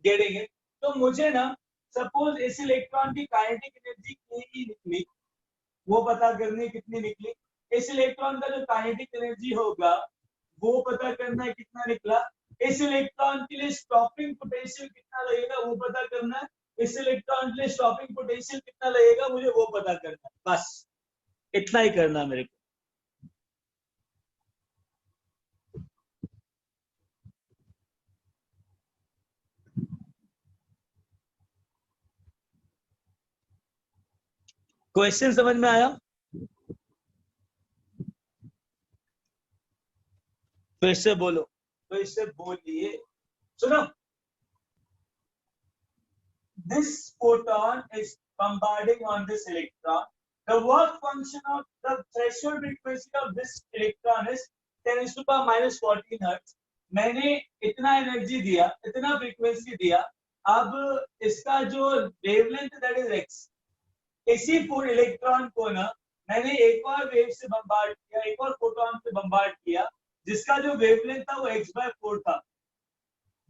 getting it. तो मुझे ना सपोज इस इलेक्ट्रॉन की काइनेटिक एनर्जी कितनी निकली वो पता करनी है, कितनी निकली। इस इलेक्ट्रॉन का जो काइनेटिक एनर्जी होगा वो पता करना है कितना निकला। इस इलेक्ट्रॉन के लिए स्टॉपिंग पोटेंशियल कितना लगेगा वो पता करना है। इस इलेक्ट्रॉन के लिए स्टॉपिंग पोटेंशियल कितना लगेगा मुझे वो पता करना है। बस इतना ही करना है मेरे को। क्वेश्चन समझ में आया? फिर से बोलो, फिर से बोलिए। सुनो, this photon is bombarding on this electron. The work function of the threshold frequency of this electron is 10⁻⁻14 hertz. मैंने इतना एनर्जी दिया, इतना फ्रीक्वेंसी दिया। अब इसका जो वेवलेंथ दैट इज x, इसी इलेक्ट्रॉन को ना मैंने एक और वेव से बम्बार्ड किया, एक और फोटोन से बम्बार्ड किया जिसका जो वेवलेंथ था वो x/4 था।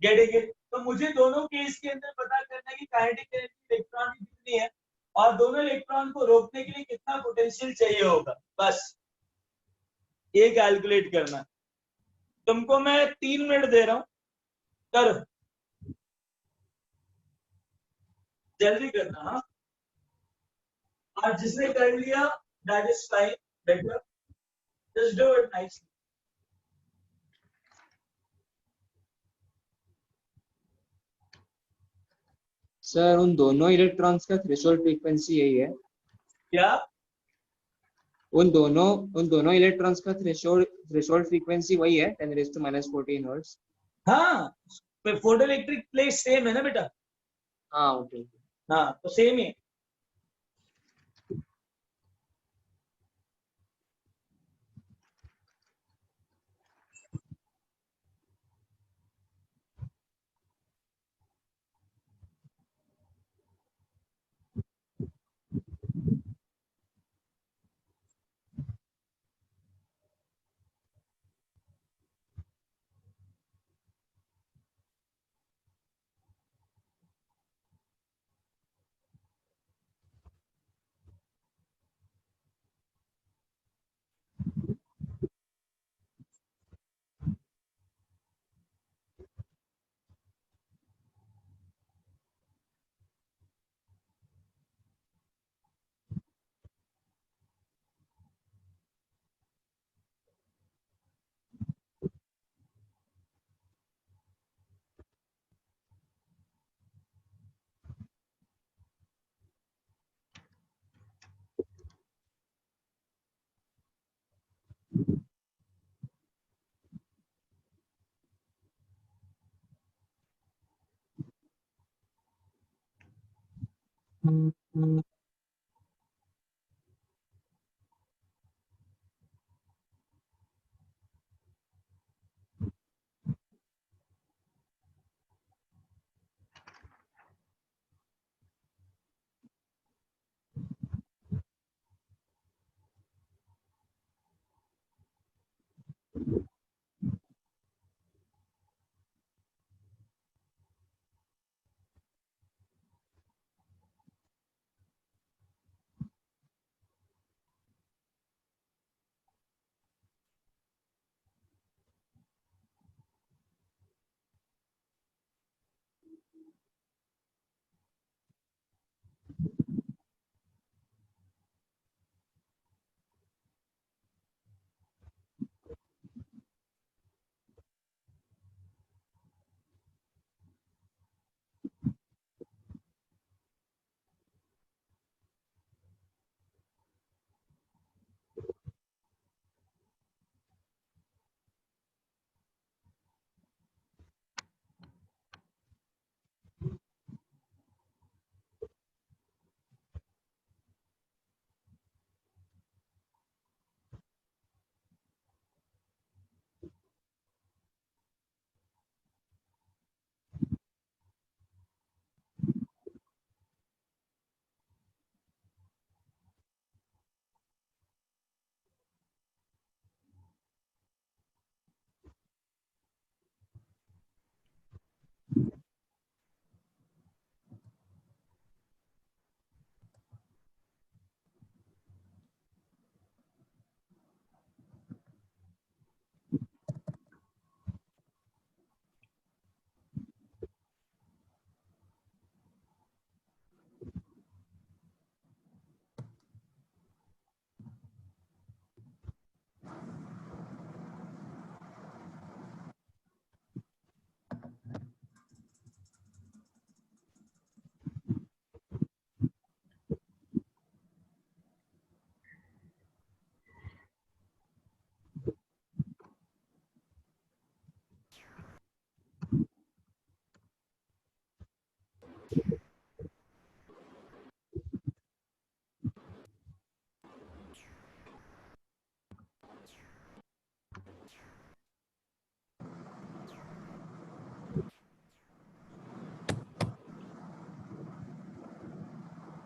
Getting it? तो मुझे दोनों केस के अंदर पता करना है कि काइनेटिक एनर्जी इलेक्ट्रॉन की कितनी है और दोनों इलेक्ट्रॉन को रोकने के लिए कितना पोटेंशियल चाहिए होगा। बस ये कैलकुलेट करना है। तुमको मैं 3 मिनट दे रहा हूं, करो, जल्दी करना। हाँ, और जिसने कर लिया that is fine, better, just do it nicely. Sir उन दोनों इलेक्ट्रॉन्स का थ्रेशोल्ड फ्रीक्वेंसी यही है क्या? उन दोनों इलेक्ट्रॉन्स का थ्रेशोल्ड फ्रीक्वेंसी वही है 10⁻⁻14 हर्ट्ज। हाँ, फोटो इलेक्ट्रिक प्लेट सेम है ना बेटा? हाँ ओके। हाँ तो सेम ही है।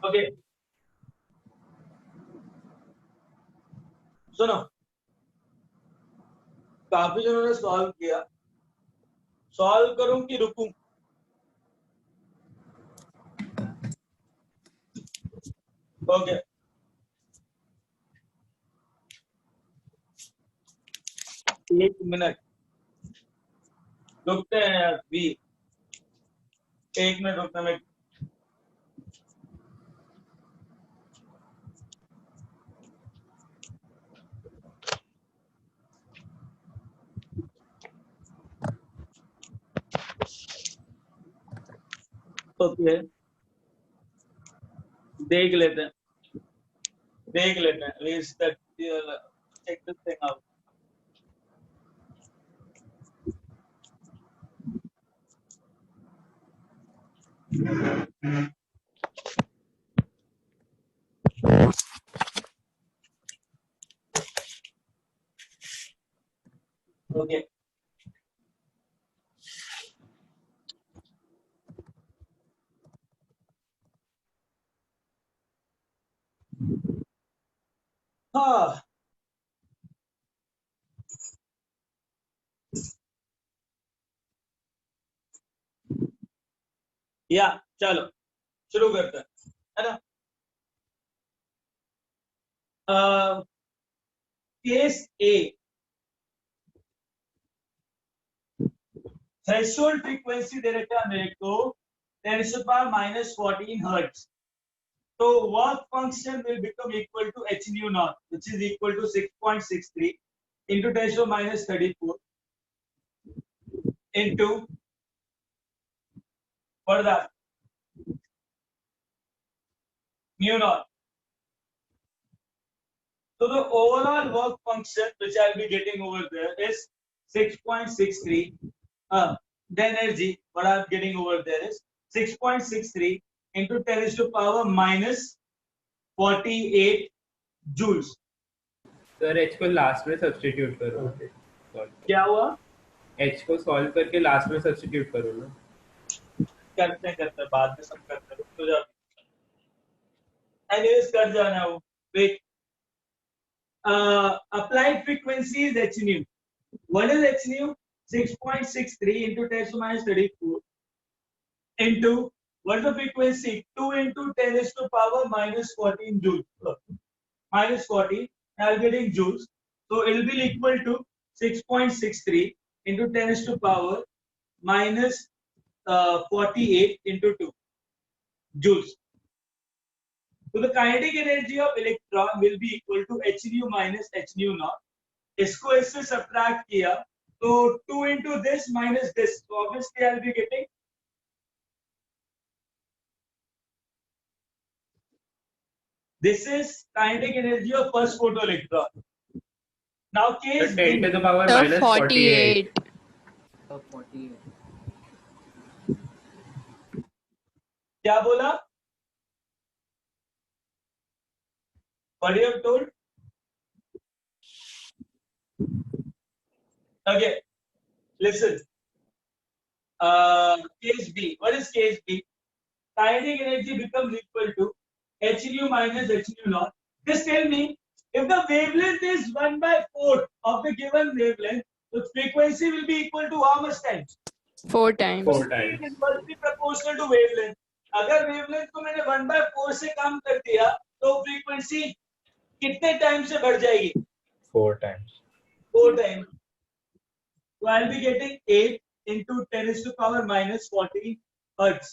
ओके सुनो, काफी जनों ने सॉल्व किया, सॉल्व करूं कि रुकूं? ओके एक मिनट रुकते हैं यार भी, एक मिनट रुकना मैं। ओके देख लेते हैं, देख लेते हैं, check this thing out. Okay हाँ या चलो शुरू करते हैं, है ना? केस ए, थ्रेशोल्ड फ्रीक्वेंसी दे रखा है मेरे को 10⁻⁻14 हर्ट्ज। तो work function will become equal to h nu naught, which is equal to 6.63 into 10⁻34 into what is that? Mu naught. So the overall work function which I'll be getting over there is 6.63. The energy what I'm getting over there is 6.63 into 10⁻⁻48 joules. Sir h को last में substitute करो। क्या हुआ? h को solve करके last में substitute करो ना। करते बाद में सब करते हैं, रुक तो जा। एनीवेज कर जाना वो। Wait, applied frequency is h nu. What is h nu? 6.63 into 10⁻34 into what is the frequency? 2 into 10⁻⁻14 joules. -14. Now getting joules. So it will be equal to 6.63 into 10⁻⁻48 into 2 joules. So the kinetic energy of electron will be equal to h nu minus h nu naught. इसको इससे subtract किया तो 2 into this minus this, so obviously I'll be getting this is kinetic energy of first photoelectron. Now case B, 10 to the power So minus 48. 48. क्या बोला? What you have told? Okay, listen. Case B. What is case B? Kinetic energy becomes equal to h nu minus h nu naught. Just tell me, if the wavelength is 1/4 of the given wavelength, the frequency will be equal to how much times? 4 times. 4 times. It is inversely proportional to wavelength. अगर wavelength को मैंने 1/4 से कम कर दिया, तो frequency कितने time से बढ़ जाएगी? 4 times. 4 times. So I'll be getting 8 into 10⁻⁻14 hertz.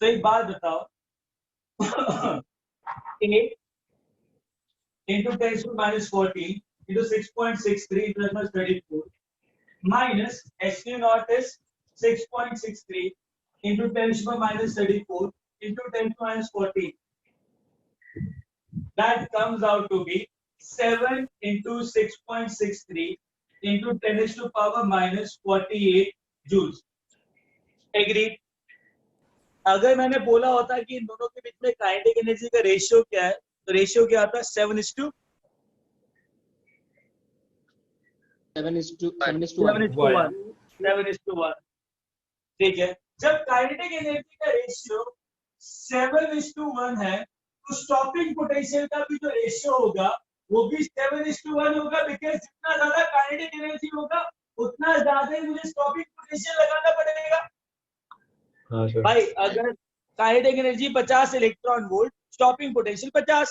तो एक बात बताओ, 8 into 10⁻⁻14 into 6.63 into 10⁻34 minus h nu naught is 6.63 into 10⁻⁻34 into 10⁻14. That comes out to be 7 into 6.63 into 10⁻⁻48 joules. Agreed? अगर मैंने बोला होता कि इन दोनों के बीच में काइनेटिक एनर्जी का रेशियो क्या है, तो रेशियो क्या आता है? 7:1. ठीक है, जब काइनेटिक एनर्जी का रेशियो 7:1 है, तो स्टॉपिंग पोटेंशियल का भी जो रेशियो होगा वो भी 7:1 होगा, बिकॉज जितना ज्यादा काइनेटिक एनर्जी होगा उतना ज्यादा ही मुझे स्टॉपिंग पोटेंशियल लगाना पड़ेगा। हाँ सर। भाई अगर kinetic energy 50 electron volt, stopping potential 50,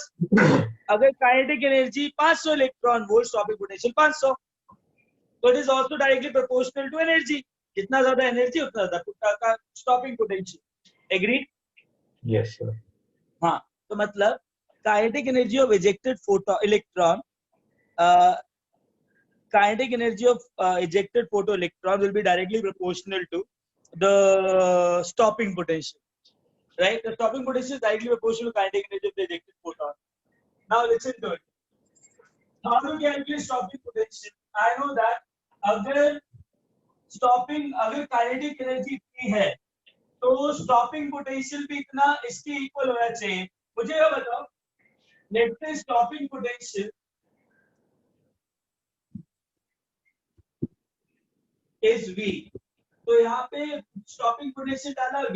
अगर kinetic energy 500 electron volt, stopping potential 500, तो it is also directly proportional to energy, जितना ज्यादा एनर्जी उतना ज्यादा stopping potential. Agreed? Yes sir. हाँ, तो मतलब kinetic energy of ejected photo electron, kinetic energy of ejected photoelectron will be directly proportional to the stopping potential, right? The stopping potential is directly proportional to kinetic energy of the ejected photon. Now listen to it. How to calculate stopping potential? I know that अगर kinetic energy इतनी है तो stopping potential भी इतना इसके equal होना चाहिए। मुझे ये बताओ, let's say stopping potential is V, तो यहाँ पे स्टॉपिंग पोटेंशियल डाला V,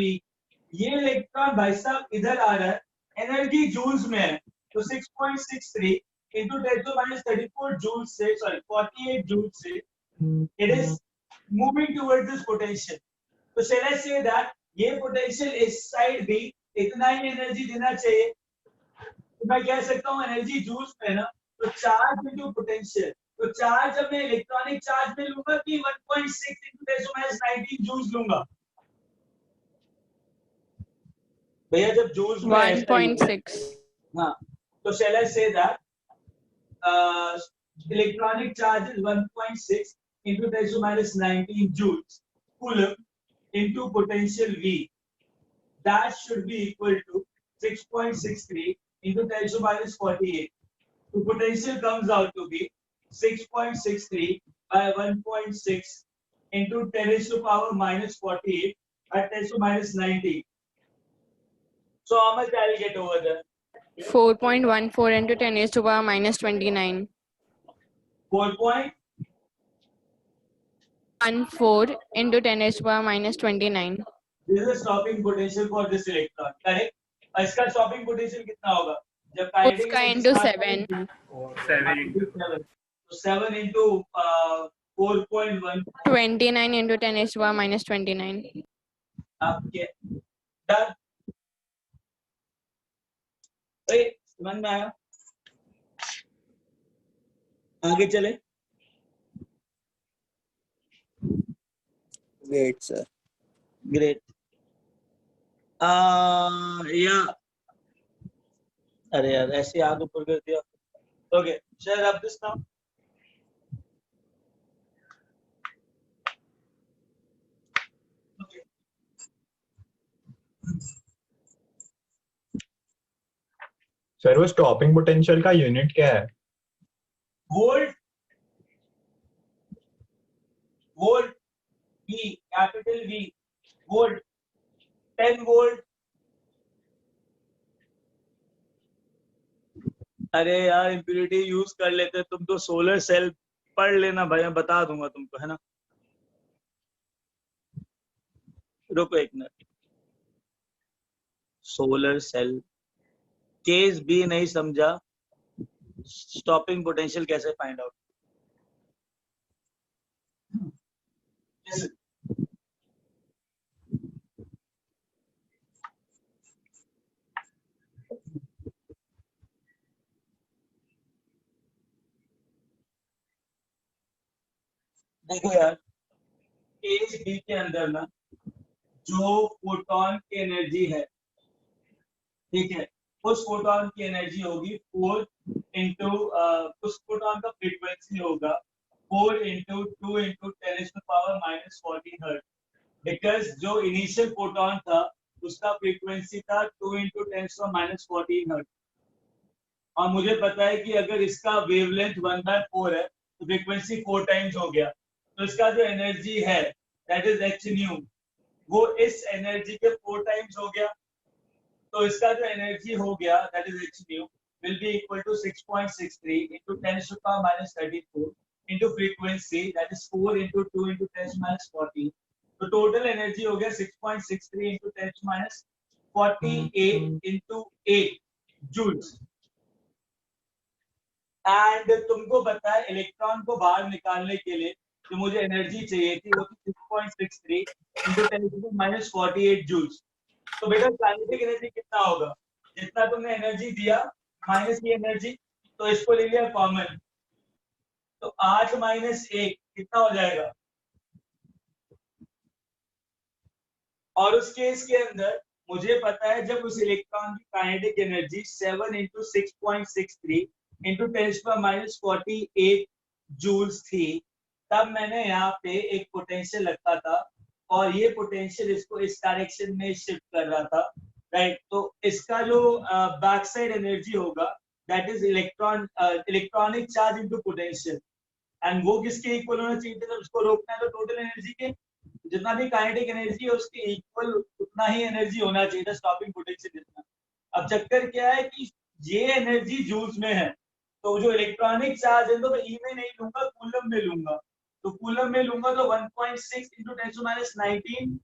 ये इलेक्ट्रॉन भाई साहब इधर आ रहा है, एनर्जी जूल्स में है, तो 6.63 into 10⁻34 जूल से, सॉरी 48 जूल से it is moving towards this potential. तो शैल आई से दैट ये पोटेंशियल इस साइड भी इतना ही एनर्जी देना चाहिए, तो मैं कह सकता हूँ एनर्जी जूल्स में है ना, तो चार्ज इनटू पोटेंशियल, तो चार्ज जब मैं इलेक्ट्रॉनिक चार्ज में लूंगा कि 1.6 into 10⁻19 जूल्स लूंगा। भैया जब जूल्स में 1.6, हाँ, तो shall I say that electronic charge is 1.6 into 10⁻19 joules coulomb into potential V, that should be equal to 6.63 into 10⁻48. So potential comes out to be 6.63 by 1.6 into 10⁻48 at 10⁻19. So how much I will get over there? 4.14 into 10⁻⁻29. 4.14 into 10⁻�29. This is the stopping potential for this electron, correct? और इसका stopping potential कितना होगा? जब उसका into 7. 7 into 7. So 7 into 4.1. 29 into 10⁻⁻29. आपके done? समझ में आया? आगे चले? Great, sir. Great. Yeah. अरे यार ऐसे आग ऊपर कर दिया। Okay, shall I rub this now? Okay. Sir वो स्टॉपिंग पोटेंशियल का यूनिट क्या है? Volt, volt, V, capital V, volt, 10 volt. अरे यार इम्प्यूरिटी यूज कर लेते, तुम तो सोलर सेल पढ़ लेना भाई, मैं बता दूंगा तुमको, है ना? रुको एक मिनट, सोलर सेल केस भी नहीं समझा, स्टॉपिंग पोटेंशियल कैसे फाइंड आउट? देखो यार, केस बी के अंदर ना जो फोटोन की एनर्जी है, ठीक है, उस फोटोन की एनर्जी होगी 4 इंटू उस फोटोन का फ्रीक्वेंसी होगा 4 इंटू 2 इंटू 10⁻⁻14 हर्ट्ज, बिकॉज जो इनिशियल फोटोन था उसका फ्रीक्वेंसी था 2 इंटू 10⁻⁻14 हर्ट्ज, और मुझे पता है कि अगर इसका वेवलेंथ 1/4 है तो फ्रीक्वेंसी 4 टाइम्स हो गया, तो इसका जो एनर्जी है दैट इज एच न्यू, वो इस एनर्जी के 4 टाइम्स हो गया, तो इसका जो एनर्जी हो गया that is h nu will be equal to 6.63 into 10⁻⁻34 into frequency that is 4 into 2 into 10⁻⁻14, तो टोटल एनर्जी हो गया 6.63 into 10⁻ 48 into 8 joules. एंड तुमको पता है इलेक्ट्रॉन को बाहर निकालने के लिए जो मुझे एनर्जी चाहिए थी वो थी 6.63 into 10⁻⁴ जूल्स. तो बेटा काइनेटिक एनर्जी कितना होगा? जितना तुमने एनर्जी दिया माइनस की एनर्जी, तो इसको ले लिया कॉमन, तो 8 - 1 कितना हो जाएगा? और उस केस के अंदर मुझे पता है जब उस इलेक्ट्रॉन की kinetic energy 7 into 6.63 into 10⁻⁴ joules थी, तब मैंने यहाँ पे एक पोटेंशियल रखा था और ये पोटेंशियल इसको इस डायरेक्शन में शिफ्ट कर रहा था, राइट. तो इसका जो बैक साइड एनर्जी होगा that is electronic charge into potential, and वो किसके इक्वल होना चाहिए था? जब उसको रोकना है तो टोटल एनर्जी के जितना भी काइनेटिक एनर्जी है उसके इक्वल उतना ही एनर्जी होना चाहिए था, स्टॉपिंग पोटेंशियल जितना. अब चक्कर क्या है कि ये एनर्जी जूल्स में है, तो जो इलेक्ट्रॉनिक चार्ज है तो मैं ई में नहीं लूंगा, कूलम में लूंगा. तो कूलम में लूंगा तो 1.6 into 10⁻⁹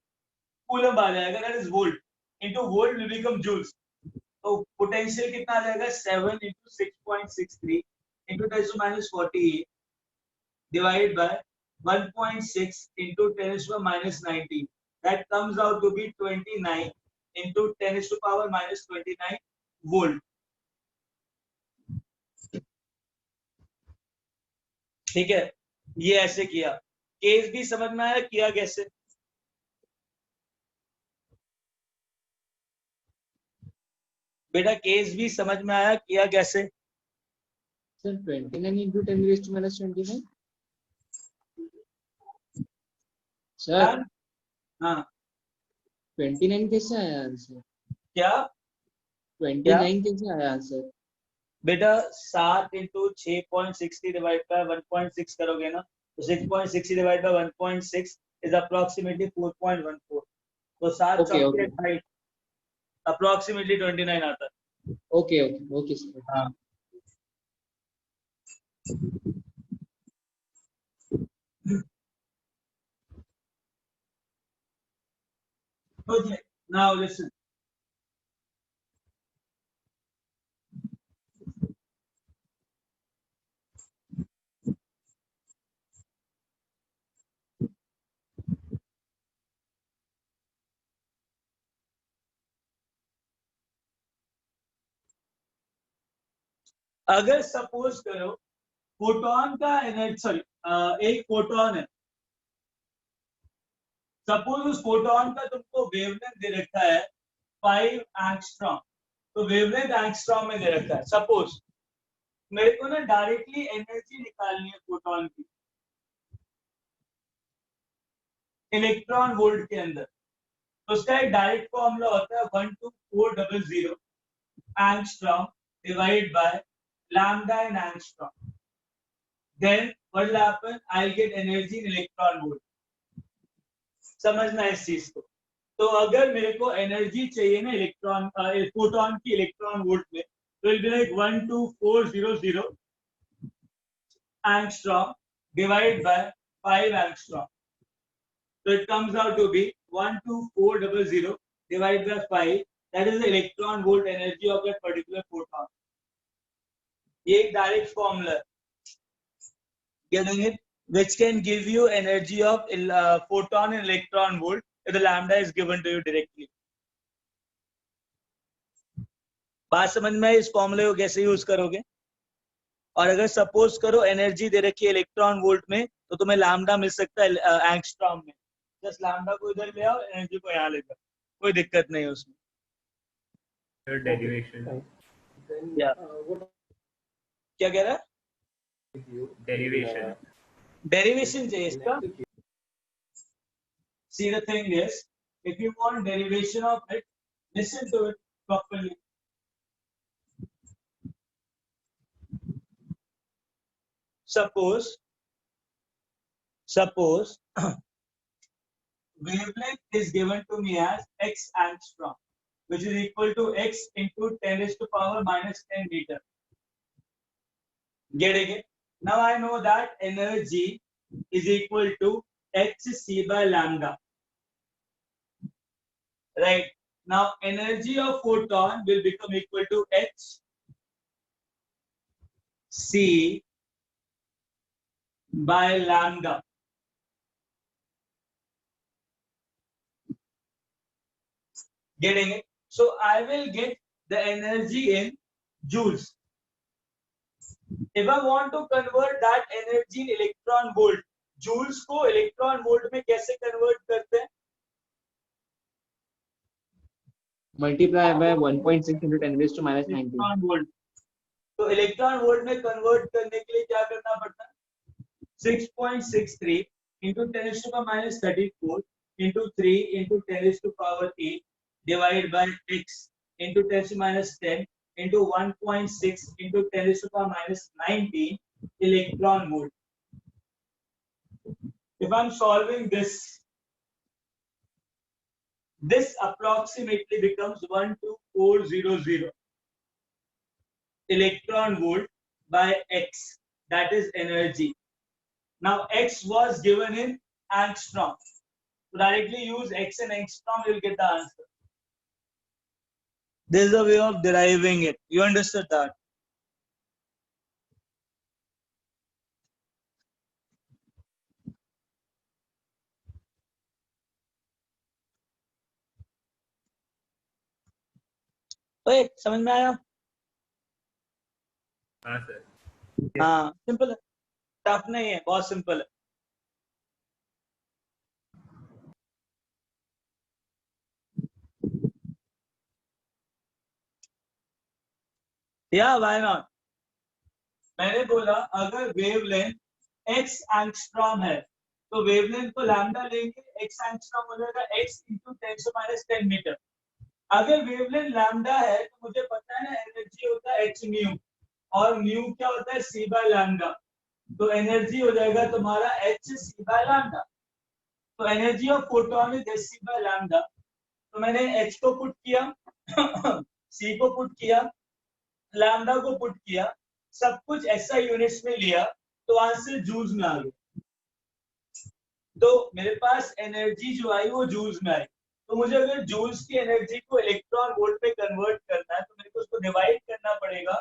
कूलम आ जाएगा, that is volt, into volt will become joules. तो पोटेंशियल कितना आ जाएगा? 7 into 6.63 into 10⁻⁴ divided by 1.6 into 10⁻⁹. That comes out to be 29 into 10⁻⁻29 volt. ठीक है, ये ऐसे किया. केस भी समझ में आया किया कैसे? बेटा केस भी समझ में आया किया कैसे? Sir 29 into 10⁻⁻29 sir. हाँ 29 कैसे आया आंसर? क्या 29 कैसे आया आंसर? बेटा 7 into 6.60 डिवाइड बाय 1.6 करोगे ना, तो 6.60 डिवाइड बाय 1.6 इज अप्रोक्सीमेटली 4.14. तो 7 चौके 28 अप्रोक्सीमेटली 29 आता है. Okay okay okay sir. हाँ okay, now listen. अगर सपोज करो फोटोन का एनर्जी, सॉरी एक फोटोन है, सपोज उस फोटोन का तुमको वेवलेंथ दे रखा है 5 एंगस्ट्रॉम, तो वेवलेंथ एंगस्ट्रॉम में दे रखा है. सपोज मेरे को ना डायरेक्टली एनर्जी निकालनी है फोटोन की इलेक्ट्रॉन वोल्ट के अंदर, तो उसका एक डायरेक्ट फॉर्मूला होता है 12400 angstrom divide by lambda in angstrom. Then what will happen? I'll get energy in electron volt. समझना इस चीज को. तो अगर मेरे को एनर्जी चाहिए ना इलेक्ट्रॉन फोटोन की इलेक्ट्रॉन वोल्ट में, तो it will be like 12400 angstrom divided by 5 angstrom. So it comes out to be 12400 divided by 5. That is the electron volt energy of that particular photon. ये एक direct formula getting it, which can give you energy of photon and electron volt if the lambda is given to you directly. बात समझ में इस फॉर्मूले को कैसे use करोगे? और अगर सपोज करो एनर्जी दे रखी है इलेक्ट्रॉन वोल्ट में, तो तुम्हें लैम्डा मिल सकता है एंगस्ट्रॉम में. जस्ट लैम्डा को इधर ले आओ, एनर्जी को यहाँ ले जाओ, कोई दिक्कत नहीं है उसमें. डेरिवेशन क्या कह रहा है? डेरिवेशन चाहिए इसका. See the thing is, if you want derivation of it, listen to it properly. Suppose wavelength is given to me as x angstrom, which is equal to x into 10⁻⁻10 meter. Getting it? Now I know that energy is equal to hc by lambda. Right? Now energy of photon will become equal to h c by lambda. Getting it? So I will get the energy in joules. If I want to convert that energy in electron volt, joules को electron volt में कैसे convert करते हैं? Multiply by 1.6 into 10 raised to minus 19. Electron volt. तो electron volt में convert करने के लिए क्या करना पड़ता है? 6.63 into 10 raised to the minus 34 into 3 into 10 raised to power 8 divided by x into 10 raised to minus 10 into 1.6 into 10 raised to the minus 19 electron volt. If I'm solving this approximately becomes 12400 electron volt by x, that is energy. Now x was given in angstrom, so directly use x in angstrom, you'll get the answer. This is a way of deriving it. You understood that? ओए समझ में आया? हाँ sir. हाँ, simple है, tough नहीं है, बहुत सिंपल है. या व्हाई नॉट? मैंने बोला अगर वेवलेंथ x एंगस्ट्रॉम है तो वेवलेंथ को लैम्डा लेंगे, x एंगस्ट्रॉम हो जाएगा x into 10⁻10 मीटर. अगर वेवलेंथ लैम्डा है तो मुझे पता है ना एनर्जी होता है h म्यू, और म्यू क्या होता है c बाय लैम्डा. तो एनर्जी हो जाएगा तुम्हारा h c बाय लैम्डा. तो energy of photon is h c by lambda. तो मैंने h को पुट किया c को पुट किया, लैम्डा को पुट किया, सब कुछ ऐसा यूनिट्स में लिया, तो आंसर जूल्स में आ गया. तो मेरे पास एनर्जी जो आई वो जूल्स में आई. तो मुझे अगर जूल्स की एनर्जी को इलेक्ट्रॉन वोल्ट में कन्वर्ट करना है तो मेरे को उसको डिवाइड करना पड़ेगा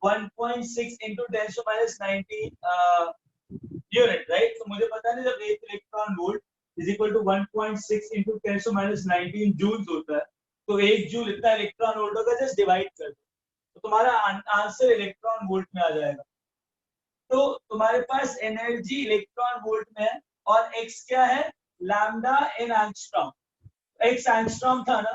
1.6 into 10⁻19 यूनिट, राइट? तो मुझे पता नहीं जब एक electron volt is equal to 1.6 into 10⁻19 joules होता है, तो एक जूल इतना इलेक्ट्रॉन वोल्ट होगा, जस्ट डिवाइड कर दो तो तुम्हारा आंसर इलेक्ट्रॉन वोल्ट में आ जाएगा. तो तुम्हारे पास एनर्जी इलेक्ट्रॉन वोल्ट में है और x क्या है? लैम्डा इन एंगस्ट्रॉम. x एंगस्ट्रॉम था ना,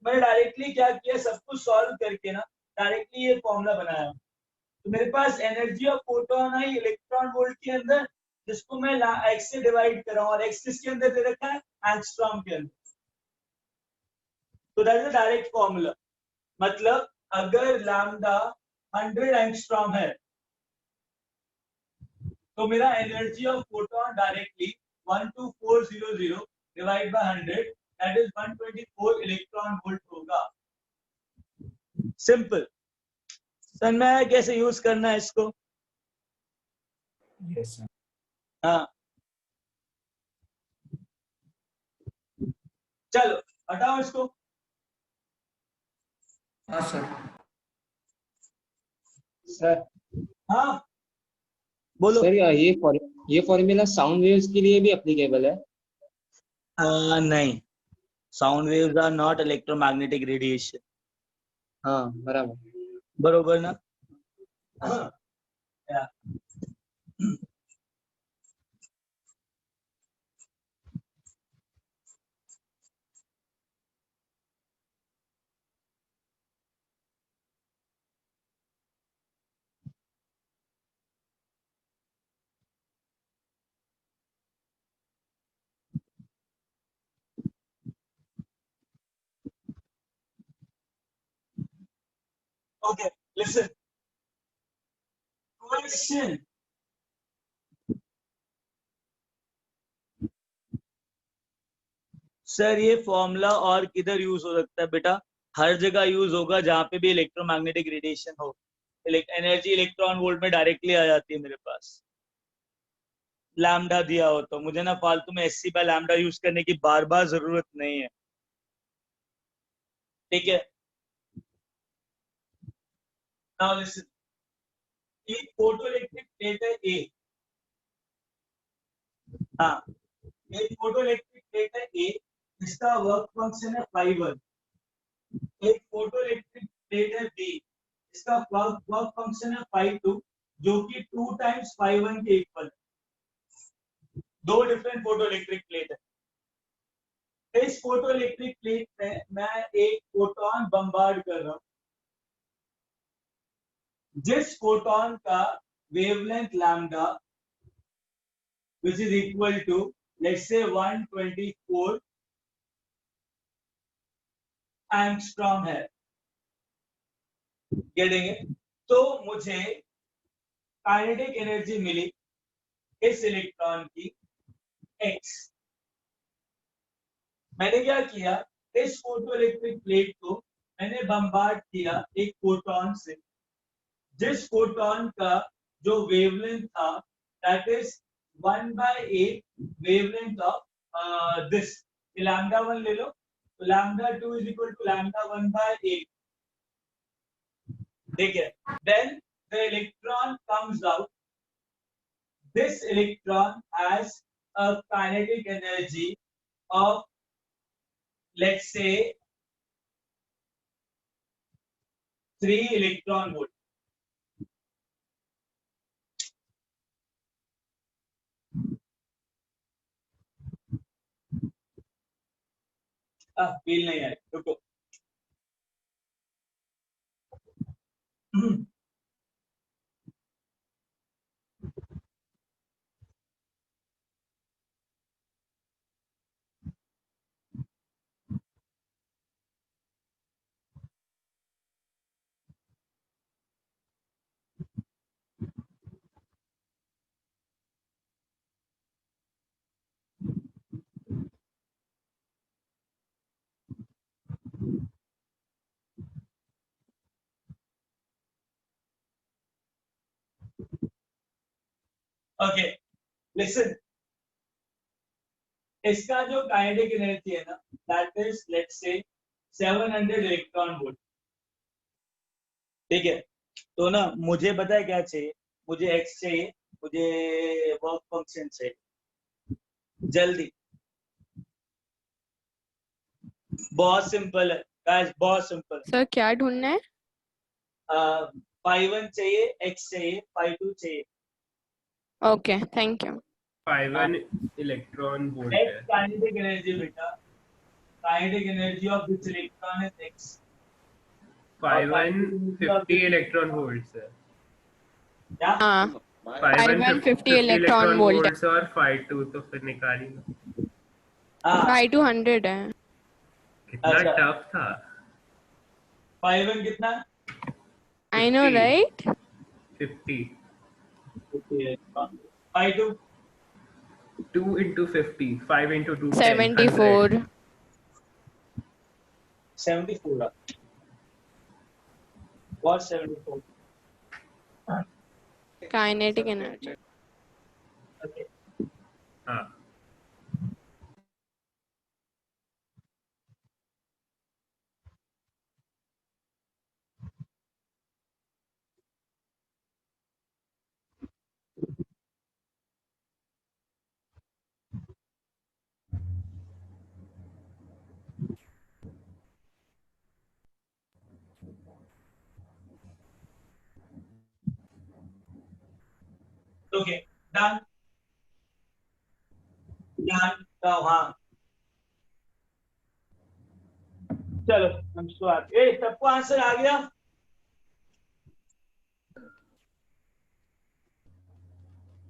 मैंने डायरेक्टली क्या किया, सब कुछ सॉल्व करके ना डायरेक्टली ये फॉर्मूला बनाया. तो मेरे पास एनर्जी ऑफ फोटोन आई इलेक्ट्रॉन वोल्ट के अंदर, जिसको मैं x से डिवाइड कर रहा हूँ, और x किसके अंदर दे रखा है? एंगस्ट्रॉम के अंदर. तो दैट इज डायरेक्ट फॉर्मूला. मतलब अगर लैम्डा 100 एंगस्ट्रॉम है तो मेरा energy of photon directly 12400 divide by 100, that is 124 electron volt होगा. सिंपल. समझ में आया कैसे यूज करना है इसको? Yes sir. हाँ, चलो हटाओ इसको. हाँ सर. सर हाँ बोलो. सर ये फॉर्मूला साउंड वेव्स के लिए भी एप्लीकेबल है? नहीं, sound waves are not electromagnetic radiation. हाँ बराबर. बरोबर ना? हाँ. Okay, listen. Question. सर ये फॉर्मूला और किधर यूज हो सकता है बेटा? हर जगह यूज होगा जहाँ पे भी इलेक्ट्रोमैग्नेटिक रेडिएशन हो. एनर्जी इलेक्ट्रॉन वोल्ट में डायरेक्टली आ जाती है मेरे पास. लैम्डा दिया हो तो मुझे ना फालतू में एससी बाय लैम्डा यूज करने की बार बार जरूरत नहीं है. ठीक है, नाउ लिसन, एक फोटो इलेक्ट्रिक प्लेट है ए, हाँ, एक फोटो इलेक्ट्रिक प्लेट है ए, इसका वर्क फंक्शन है phi1। एक फोटो इलेक्ट्रिक प्लेट है बी, इसका वर्क फंक्शन है phi2, जो कि 2 टाइम्स phi1 के इक्वल है। दो डिफरेंट फोटो इलेक्ट्रिक प्लेट है। इस फोटो इलेक्ट्रिक प्लेट में मैं एक फोटोन बम्बार्ड कर रहा हूं, जिस फोटोन का wavelength lambda which is equal to let's say 124 angstrom है, गेटिंग इट? तो मुझे काइनेटिक एनर्जी मिली इस इलेक्ट्रॉन की x। मैंने क्या किया, इस फोटो इलेक्ट्रिक प्लेट को मैंने बम्बार्ड किया एक फोटोन से, जिस फोटोन का जो वेवलेंथ था that is 1/8 wavelength of this, lambda 1 ले लो, तो lambda 2 is equal to lambda 1/8, ठीक है। Then the electron comes out, this electron has a kinetic energy of let's say 3 electron volt। Feel नहीं आए, रुको। ओके लिसन, इसका जो काइनेटिक एनर्जी है ना that is let's say 700 electron volt, ठीक है। तो ना मुझे पता है क्या चाहिए, मुझे x चाहिए, मुझे वर्क फंक्शन चाहिए, जल्दी। बहुत सिंपल है गाइस, बहुत सिंपल। सर क्या ढूंढना है? phi1 चाहिए, x चाहिए, phi2 चाहिए। Okay thank you. phi1 electron volt x है। काइनेटिक एनर्जी बेटा, kinetic energy of this electron is x। phi1 50 electron volts है। क्या? हाँ phi1 50 इलेक्ट्रॉन वोल्ट है। और phi2 तो फिर निकालिए। हाँ, phi 2 100 है। कितना अच्छा। टफ था। phi1 कितना? I know 50, right. 50 phi2 2 into 50 5 into 2 10 74 74 what 74? Kinetic energy. Okay. हाँ Okay, done. Done. Now, हाँ चलो हम शुरुआत। ए सबको आंसर आ गया?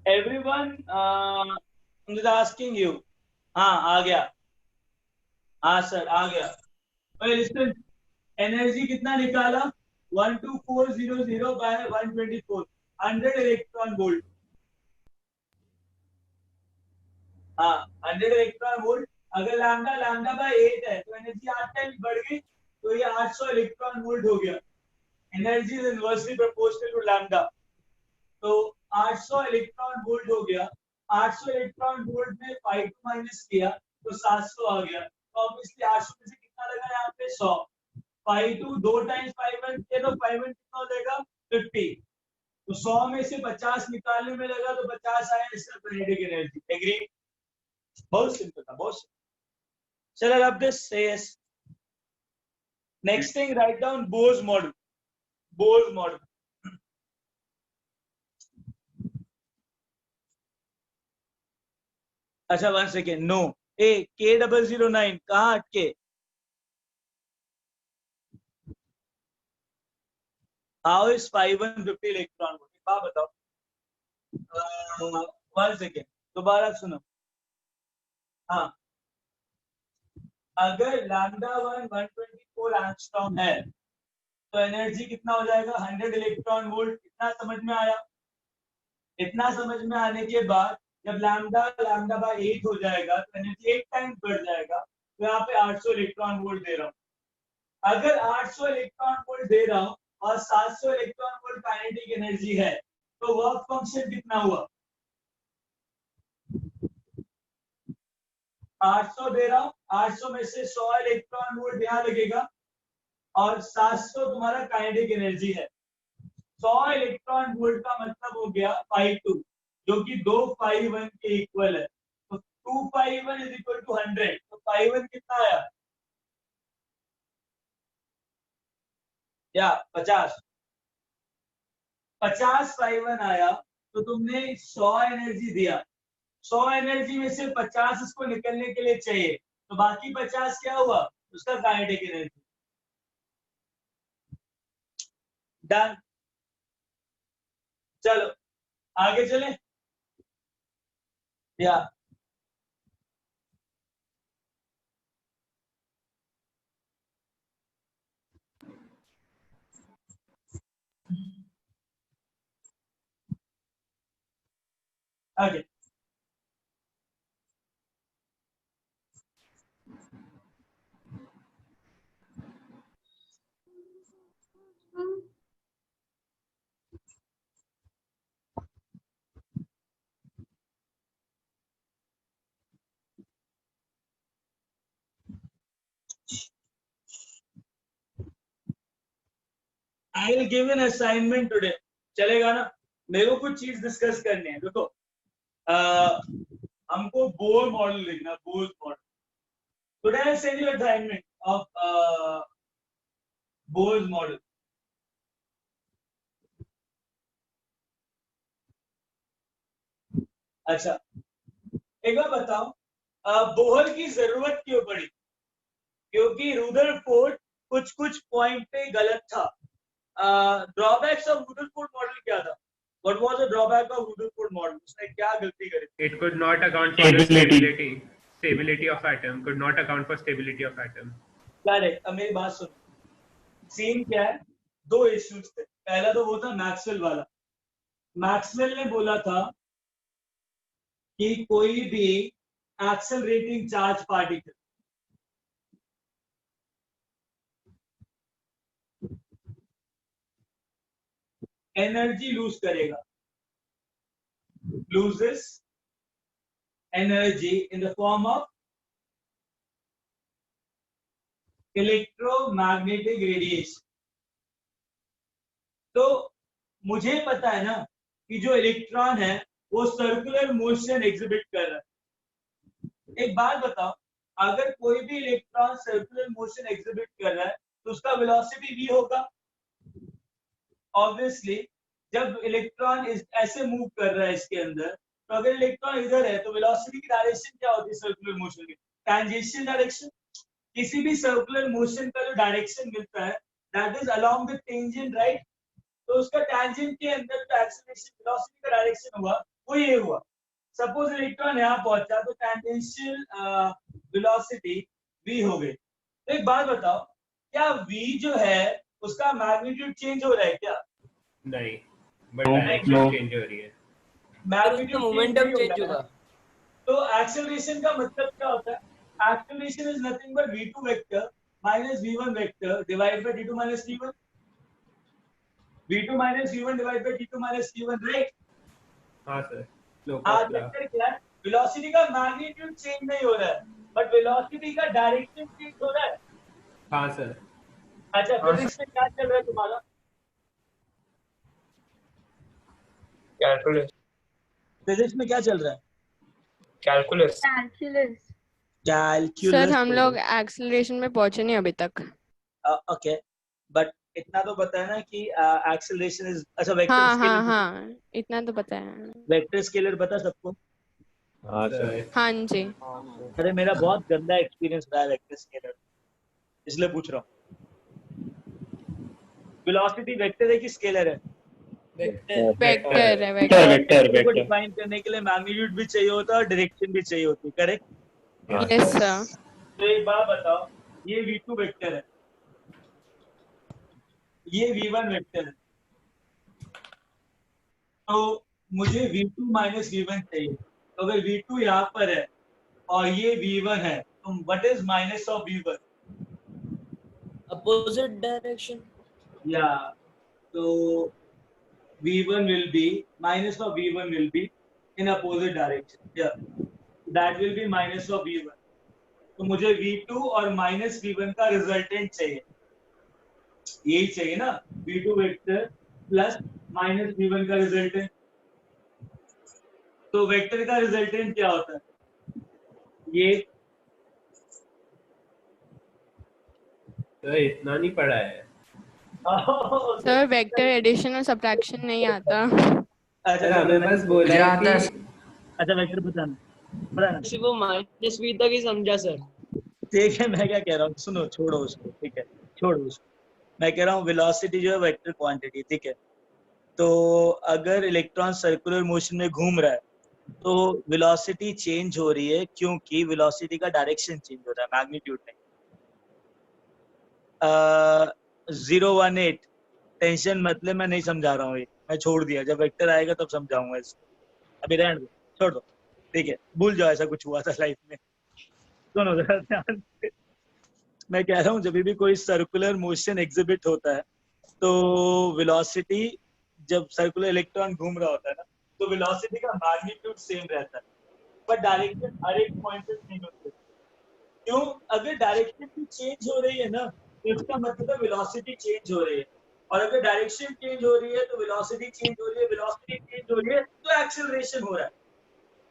Everyone, I'm just asking you. हाँ आ गया, हाँ सर आ गया। लिसन, एनर्जी कितना निकाला? 12400 by 124, 100 इलेक्ट्रॉन वोल्ट। हाँ 100 इलेक्ट्रॉन वोल्ट। अगर लैम्डा लैम्डा बाय 8 है तो एनर्जी 8 टाइम्स बढ़ गई, तो ये 800 इलेक्ट्रॉन वोल्ट हो गया। Energy is inversely proportional to lambda, तो 800 इलेक्ट्रॉन वोल्ट हो गया। 800 इलेक्ट्रॉन वोल्ट में 5 माइनस किया तो 700 आ गया। तो ऑब्वियसली 800 में से कितना लगा यहाँ पे? 100। phi2 2 टाइम्स phi1 किया तो phi1 कितना हो जाएगा 50। तो 100 में से 50 निकालने में लगा तो 50 आया इसका काइनेटिक एनर्जी। एग्री? बहुत सिंपल था, बहुत सिंपल। चलो अब this yes. Next thing, write down Bohr's model. Bohr's model अच्छा 1 सेकेंड, नो ए K009 कहाँ अटके? How is 5150 electron volt? बात बताओ। 1 सेकेंड, दोबारा सुनो। हाँ, अगर लैम्डा 1 124 एंगस्ट्रॉम है तो एनर्जी कितना हो जाएगा? 100 इलेक्ट्रॉन वोल्ट। इतना समझ में आया? इतना समझ में आने के बाद जब लैम्डा बाय 8 हो जाएगा तो एनर्जी 8 टाइम बढ़ जाएगा। तो यहाँ पे 800 इलेक्ट्रॉन वोल्ट दे रहा हूँ। अगर 800 इलेक्ट्रॉन वोल्ट दे रहा हूँ और 700 इलेक्ट्रॉन वोल्ट काइनेटिक एनर्जी है तो वर्क फंक्शन कितना हुआ? 800 दे रहा हूँ, 800 में से 100 इलेक्ट्रॉन वोल्ट यहाँ लगेगा और 700 तुम्हारा काइनेटिक एनर्जी है। 100 इलेक्ट्रॉन वोल्ट का मतलब हो गया phi2 जो कि 2 phi1 के इक्वल है। तो 2 phi1 इज इक्वल टू 100। तो phi1 कितना आया? या 50 phi1 आया। तो तुमने 100 एनर्जी दिया, 100 एनर्जी में से 50 इसको निकलने के लिए चाहिए, तो बाकी 50 क्या हुआ? उसका काइनेटिक एनर्जी। डन। चलो आगे चले। या आगे I will give an assignment today. चलेगा ना? मेरे को कुछ चीज डिस्कस करनी है। देखो हमको बोर मॉडल लिखना, Bohr model. Today I send you assignment of Bohr model. अच्छा एक बार बताओ, बोहर की जरूरत क्यों पड़ी? क्योंकि रुदरफोर्ड कुछ पॉइंट पे गलत था। ड्रॉबैक्स ऑफ रुदरफोर्ड मॉडल क्या था? What was the drawback of Rutherford model? उसने क्या गलती करी? It could not account for the stability of atom. Could not account for stability of atom. Correct. अब मेरी बात सुनो। सीन क्या है? दो इश्यूज थे। पहला तो वो था मैक्सवेल वाला। मैक्सवेल ने बोला था कि कोई भी accelerating charge particle energy lose करेगा, loses energy in the form of electromagnetic radiation. तो मुझे पता है ना कि जो इलेक्ट्रॉन है वो सर्कुलर मोशन एग्जिबिट कर रहा है। एक बात बताओ, अगर कोई भी इलेक्ट्रॉन सर्कुलर मोशन एग्जिबिट कर रहा है तो उसका वेलोसिटी v होगा। ऑब्वियसली जब इलेक्ट्रॉन ऐसे मूव कर रहा है इसके अंदर, तो अगर इलेक्ट्रॉन इधर है तो वेलोसिटी की डायरेक्शन क्या होती है सर्कुलर मोशन की? Tangential direction. किसी भी सर्कुलर मोशन का जो डायरेक्शन मिलता है that is along the tangent, right? तो उसका टैंजेंट के अंदर जो एक्सेलरेशन वेलोसिटी का डायरेक्शन हुआ वो ये हुआ। सपोज इलेक्ट्रॉन यहाँ पहुंचा तो टैंजेंशियल वेलोसिटी v हो गई। तो एक बात बताओ, क्या v जो है उसका मैग्नीट्यूड चेंज हो रहा है क्या? नहीं, बट डायरेक्शन चेंज हो रही है। मैग्नीट्यूड मोमेंटम चेंज होगा। तो एक्सेलरेशन का मतलब क्या होता है? Acceleration is nothing but v2 vector minus v1 vector divide by d2 minus d1। v2 minus v1 divide by d2 minus d1, right? हाँ सर। वेक्टर क्या है? वेलोसिटी का मैग्नीट्यूड चेंज नहीं हो रहा है बट वेलोसिटी का डायरेक्शन चेंज हो रहा है। हाँ सर। अच्छा, फिजिक्स में क्या चल रहा है तुम्हारा? कैलकुलस फिजिक्स में क्या चल रहा है? Calculus Calculus. Sir calculus. हम लोग एक्सेलरेशन में पहुंचे नहीं अभी तक। ओके, बट इतना तो पता है ना कि एक्सेलरेशन इज, अच्छा वेक्टर हाँ स्केलर, हाँ हाँ, इतना तो पता है। वेक्टर स्केलर पता सबको? हाँ सर। हाँ जी। अरे मेरा बहुत गंदा एक्सपीरियंस रहा है वेक्टर स्केलर, इसलिए पूछ रहा हूँ। वेलोसिटी वेक्टर है कि स्केलर है? वेक्टर है, वेक्टर वेक्टर। वेक्टर को वेक्टर। डिफाइन करने के लिए मैग्नीट्यूड भी चाहिए होता है और डायरेक्शन भी चाहिए होती है, करेक्ट? Yes sir. तो एक बात बताओ, ये v2 वेक्टर है, ये v1 वेक्टर है, तो मुझे v2 माइनस v1 चाहिए। तो अगर v2 यहाँ पर है और ये v1 है, तो what is minus of v1? Opposite direction. या तो v1 will be minus of v1 will be in opposite direction. Yeah, that will be minus of v1. तो मुझे v2 और माइनस v1 का रिजल्टेंट चाहिए, यही चाहिए ना, v2 vector plus minus v1 का रिजल्टेंट। तो वेक्टर का रिजल्टेंट क्या होता है? ये तो इतना नहीं पढ़ा है सर वेक्टर एडिशन और सब्ट्रैक्शन नहीं आता। सर हमें बस बोला क्या है आता है? कि अच्छा वेक्टर बताना सिर्फ वो माइनस v तक ही समझा सर। ठीक है, मैं क्या कह रहा हूँ, सुनो, छोड़ो उसको, ठीक है, छोड़ो उसको। मैं कह रहा हूँ वेलोसिटी जो है वेक्टर क्वांटिटी, ठीक है। तो अगर इलेक्ट्रॉन सर्कुलर मोशन में घूम रहा है तो वेलोसिटी चेंज हो रही है, क्योंकि वेलोसिटी का डायरेक्शन चेंज हो रहा है, मैग्नीट्यूड नहीं। 018 टेंशन मतलब मैं नहीं समझा रहा हूँ, ये मैं छोड़ दिया, जब वेक्टर आएगा तब समझाऊंगा इसको, अभी रहने दो, छोड़ दो, ठीक है, भूल जाओ ऐसा कुछ हुआ था लाइफ में। सुनो जरा ध्यान से, मैं कह रहा हूँ जब भी कोई सर्कुलर मोशन एग्जिबिट होता है तो वेलोसिटी, जब सर्कुलर इलेक्ट्रॉन घूम रहा होता है ना, तो वेलोसिटी का मैग्नीट्यूड सेम रहता है, पर डायरेक्शन हर एक पॉइंट पे चेंज होती है। क्यों? अगर डायरेक्शन भी चेंज हो रही है ना, तो इसका मतलब है वेलोसिटी चेंज हो रही है, और अगर डायरेक्शन चेंज हो रही है तो वेलोसिटी चेंज हो रही है, वेलोसिटी चेंज हो रही है तो एक्सेलरेशन हो रहा है।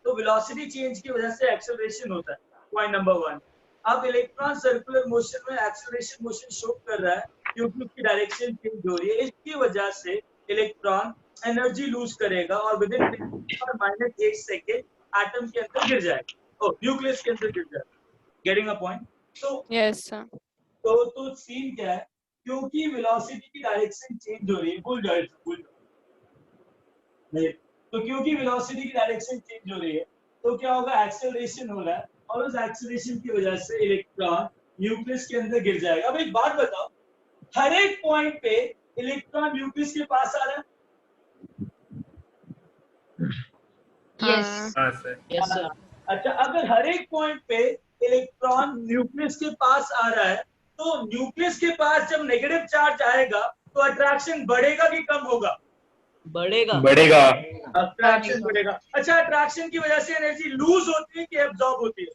तो वेलोसिटी चेंज की वजह से एक्सेलरेशन होता है, पॉइंट नंबर 1। अब इलेक्ट्रॉन सर्कुलर मोशन में एक्सेलरेशन मोशन शो कर रहा है क्योंकि उसकी डायरेक्शन चेंज हो रही है, इसकी वजह से इलेक्ट्रॉन एनर्जी लूज करेगा और विद इन -1 सेकेंड एटम के अंदर गिर जाएगा, न्यूक्लियस के अंदर गिर जाएगा। Getting a point? तो यस सर। तो सीन क्या है, क्योंकि वेलोसिटी की डायरेक्शन चेंज हो रही है, भूल जाओ नहीं, तो क्योंकि वेलोसिटी की डायरेक्शन चेंज हो रही है तो क्या होगा, एक्सेलरेशन हो रहा है, और उस एक्सेलरेशन की वजह से इलेक्ट्रॉन न्यूक्लियस के अंदर गिर जाएगा। अब एक बात बताओ, हर एक पॉइंट पे इलेक्ट्रॉन न्यूक्लियस के पास आ रहा है? यस हाँ सर। Yes sir. अच्छा, अगर हर एक पॉइंट पे इलेक्ट्रॉन न्यूक्लियस के पास आ रहा है तो न्यूक्लियस के पास जब नेगेटिव चार्ज आएगा तो अट्रैक्शन बढ़ेगा कि कम होगा? बढ़ेगा। बढ़ेगा। अट्रैक्शन बढ़ेगा। अच्छा, अट्रैक्शन की वजह से एनर्जी लूज होती है कि एब्जॉर्ब होती है?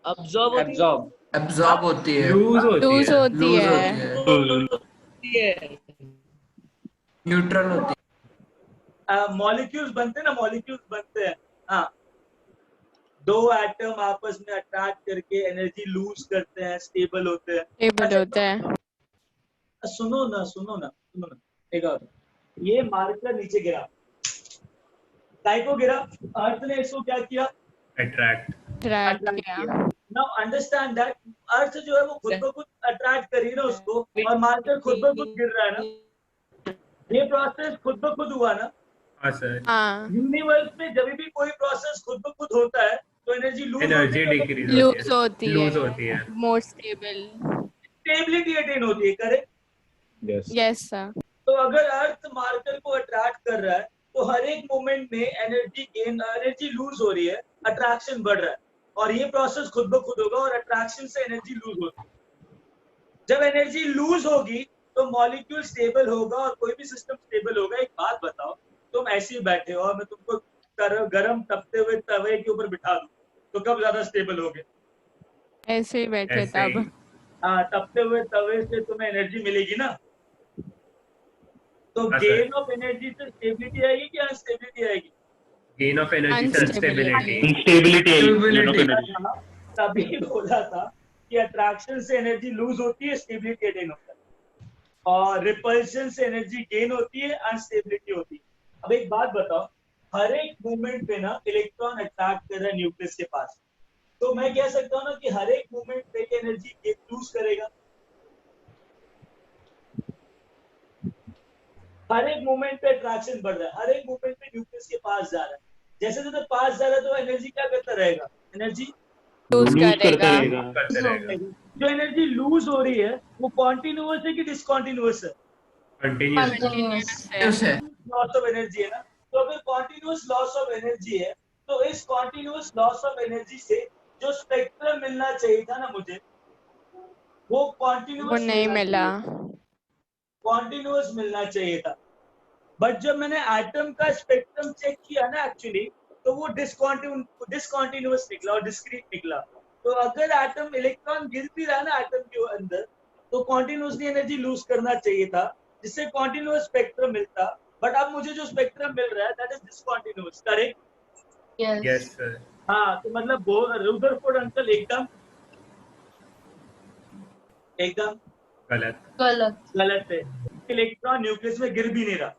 अब्जॉर्ब एब्जॉर्ब होती है। लूज होती लूज है। होती लूज है। होती है। न्यूट्रल होती मॉलिक्यूल्स बनते हैं ना, मॉलिक्यूल्स बनते हैं, हाँ, दो एटम आपस में अट्रैक्ट करके एनर्जी लूज करते हैं, स्टेबल होते हैं। स्टेबल होता है। सुनो ना, एक और, ये मार्कर नीचे गिरा, काय को गिरा? अर्थ ने इसको क्या किया? अट्रैक्ट। अट्रैक्ट किया। नाउ अंडरस्टैंड दैट अर्थ जो है वो खुद ब खुद अट्रैक्ट कर रही है ना उसको, और मार्कर खुद ब खुद गिर रहा है ना, ये प्रोसेस खुद ब खुद हुआ ना। हाँ सर। हाँ, यूनिवर्स में जब भी कोई प्रोसेस खुद ब खुद होता है तो एनर्जी एनर्जी डिक्रीज लूज होती है। लूज होती है। More stable. स्टेबिलिटी अटेन होती है, करेक्ट? Yes sir. तो अगर अर्थ मार्कर को अट्रैक्ट कर रहा है तो हर एक मोमेंट में एनर्जी लूज हो रही है, अट्रैक्शन बढ़ रहा है, और ये प्रोसेस खुद ब खुद होगा और अट्रैक्शन से एनर्जी लूज होती है। जब एनर्जी लूज होगी तो मॉलिक्यूल स्टेबल होगा और कोई भी सिस्टम स्टेबल होगा। एक बात बताओ, तुम ऐसे ही बैठे हो और मैं तुमको गरम तपते हुए तवे के ऊपर बिठा दूं तो कब ज्यादा स्टेबल होगे? ऐसे ही बैठे ऐसे ही। तब। तपते हुए तवे से तुम्हें एनर्जी मिलेगी ना, तो हाँ, गेन ऑफ एनर्जी से स्टेबिलिटी आएगी कि अनस्टेबिलिटी आएगी? गेन ऑफ एनर्जी से Instability. अनस्टेबिलिटी। तभी बोला था कि अट्रैक्शन से एनर्जी लूज होती है, स्टेबिलिटी गेन होता है, और रिपल्शन से एनर्जी गेन होती है, अनस्टेबिलिटी होती है। अब एक बात बताओ, हर एक मूवमेंट पे ना इलेक्ट्रॉन अट्रैक्ट कर रहा है न्यूक्लियस के पास, तो मैं कह सकता हूँ ना कि हर एक मूवमेंट पे एनर्जी लूज करेगा, हर एक मूवमेंट पे अट्रैक्शन बढ़ रहा है, हर एक मूवमेंट पे न्यूक्लियस के पास जा रहा है, जैसे जैसे पास जा रहा है तो एनर्जी क्या करता रहेगा, एनर्जी लूज करेगा। जो एनर्जी लूज हो रही है वो कॉन्टिन्यूअस है कि डिसकॉन्टिन्यूअस है? Continuous है। लॉस ऑफ एनर्जी है ना, तो अगर कॉन्टिन्यूअस लॉस ऑफ एनर्जी है तो इस कॉन्टिन्यूअस लॉस ऑफ एनर्जी से जो स्पेक्ट्रम मिलना चाहिए था ना मुझे, वो वो नहीं मिला। कॉन्टिन्यूअस मिलना चाहिए था, बट जब मैंने एटम का स्पेक्ट्रम चेक किया ना एक्चुअली, तो वो डिसकॉन्टिन्यूअस निकला और डिस्क्रीट निकला। तो अगर एटम इलेक्ट्रॉन गिर भी रहा है ना एटम के अंदर, तो कॉन्टिन्यूअसली एनर्जी लूज करना चाहिए था, जिससे कॉन्टिन्यूअस स्पेक्ट्रम मिलता, बट अब मुझे जो स्पेक्ट्रम मिल रहा है that is discontinuous, correct? Yes sir. हाँ, तो मतलब रुदरफोर्ड अंकल एकदम गलत है। इलेक्ट्रॉन न्यूक्लियस में गिर भी नहीं रहा,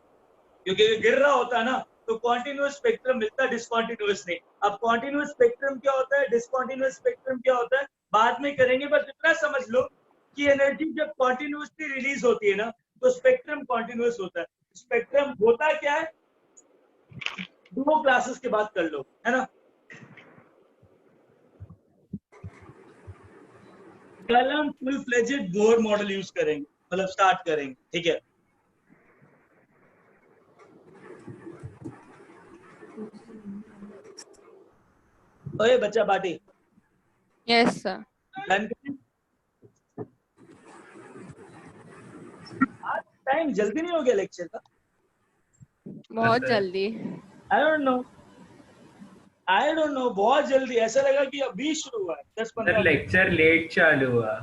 क्योंकि अगर गिर रहा होता ना तो कॉन्टिन्यूअस स्पेक्ट्रम मिलता, डिसकॉन्टिन्यूअस नहीं। अब कॉन्टिन्यूअस स्पेक्ट्रम क्या होता है, डिसकॉन्टिन्यूअस स्पेक्ट्रम क्या होता है, बाद में करेंगे, बस इतना समझ लो कि एनर्जी जब कॉन्टिन्यूअसली रिलीज होती है ना तो स्पेक्ट्रम कॉन्टिन्यूअस होता है। स्पेक्ट्रम होता क्या है, 2 क्लासेस के बाद कर लो, है ना। कल हम full fledged Bohr model use करेंगे, मतलब स्टार्ट करेंगे, ठीक है। ओए बच्चा पार्टी, यस सर। डन करें? आज टाइम जल्दी नहीं हो गया लेक्चर का? बहुत जल्दी। आई डोंट नो बहुत जल्दी, ऐसा लगा कि अभी शुरू हुआ है। 10-15 लेक्चर लेट चालू हुआ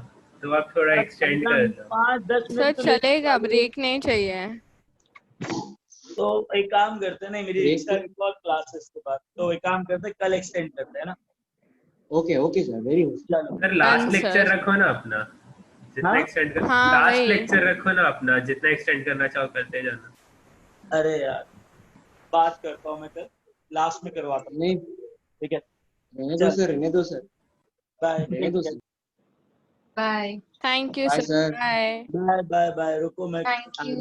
तो आप थोड़ा एक्सटेंड कर दो। 5-10 सर मिनट चलेगा, ब्रेक नहीं चाहिए। तो एक काम करते हैं, नहीं मेरी क्लासेस के बाद, तो एक काम करते हैं कल एक्सटेंड करते हैं ना। Okay sir, very good. Sir last lecture रखो ना अपना, जितना एक्सटेंड कर, लास्ट लेक्चर रखो ना अपना, जितना एक्सटेंड करना चाहो करते जाना। अरे यार बात करता हूँ मैं कल, लास्ट में करवाता हूँ। नहीं ठीक है, रहने दो sir. Bye. Bye. Thank you Bye, sir. sir. Bye. Bye रुको मैं, Thank you.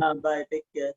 हाँ बाय, टेक केयर।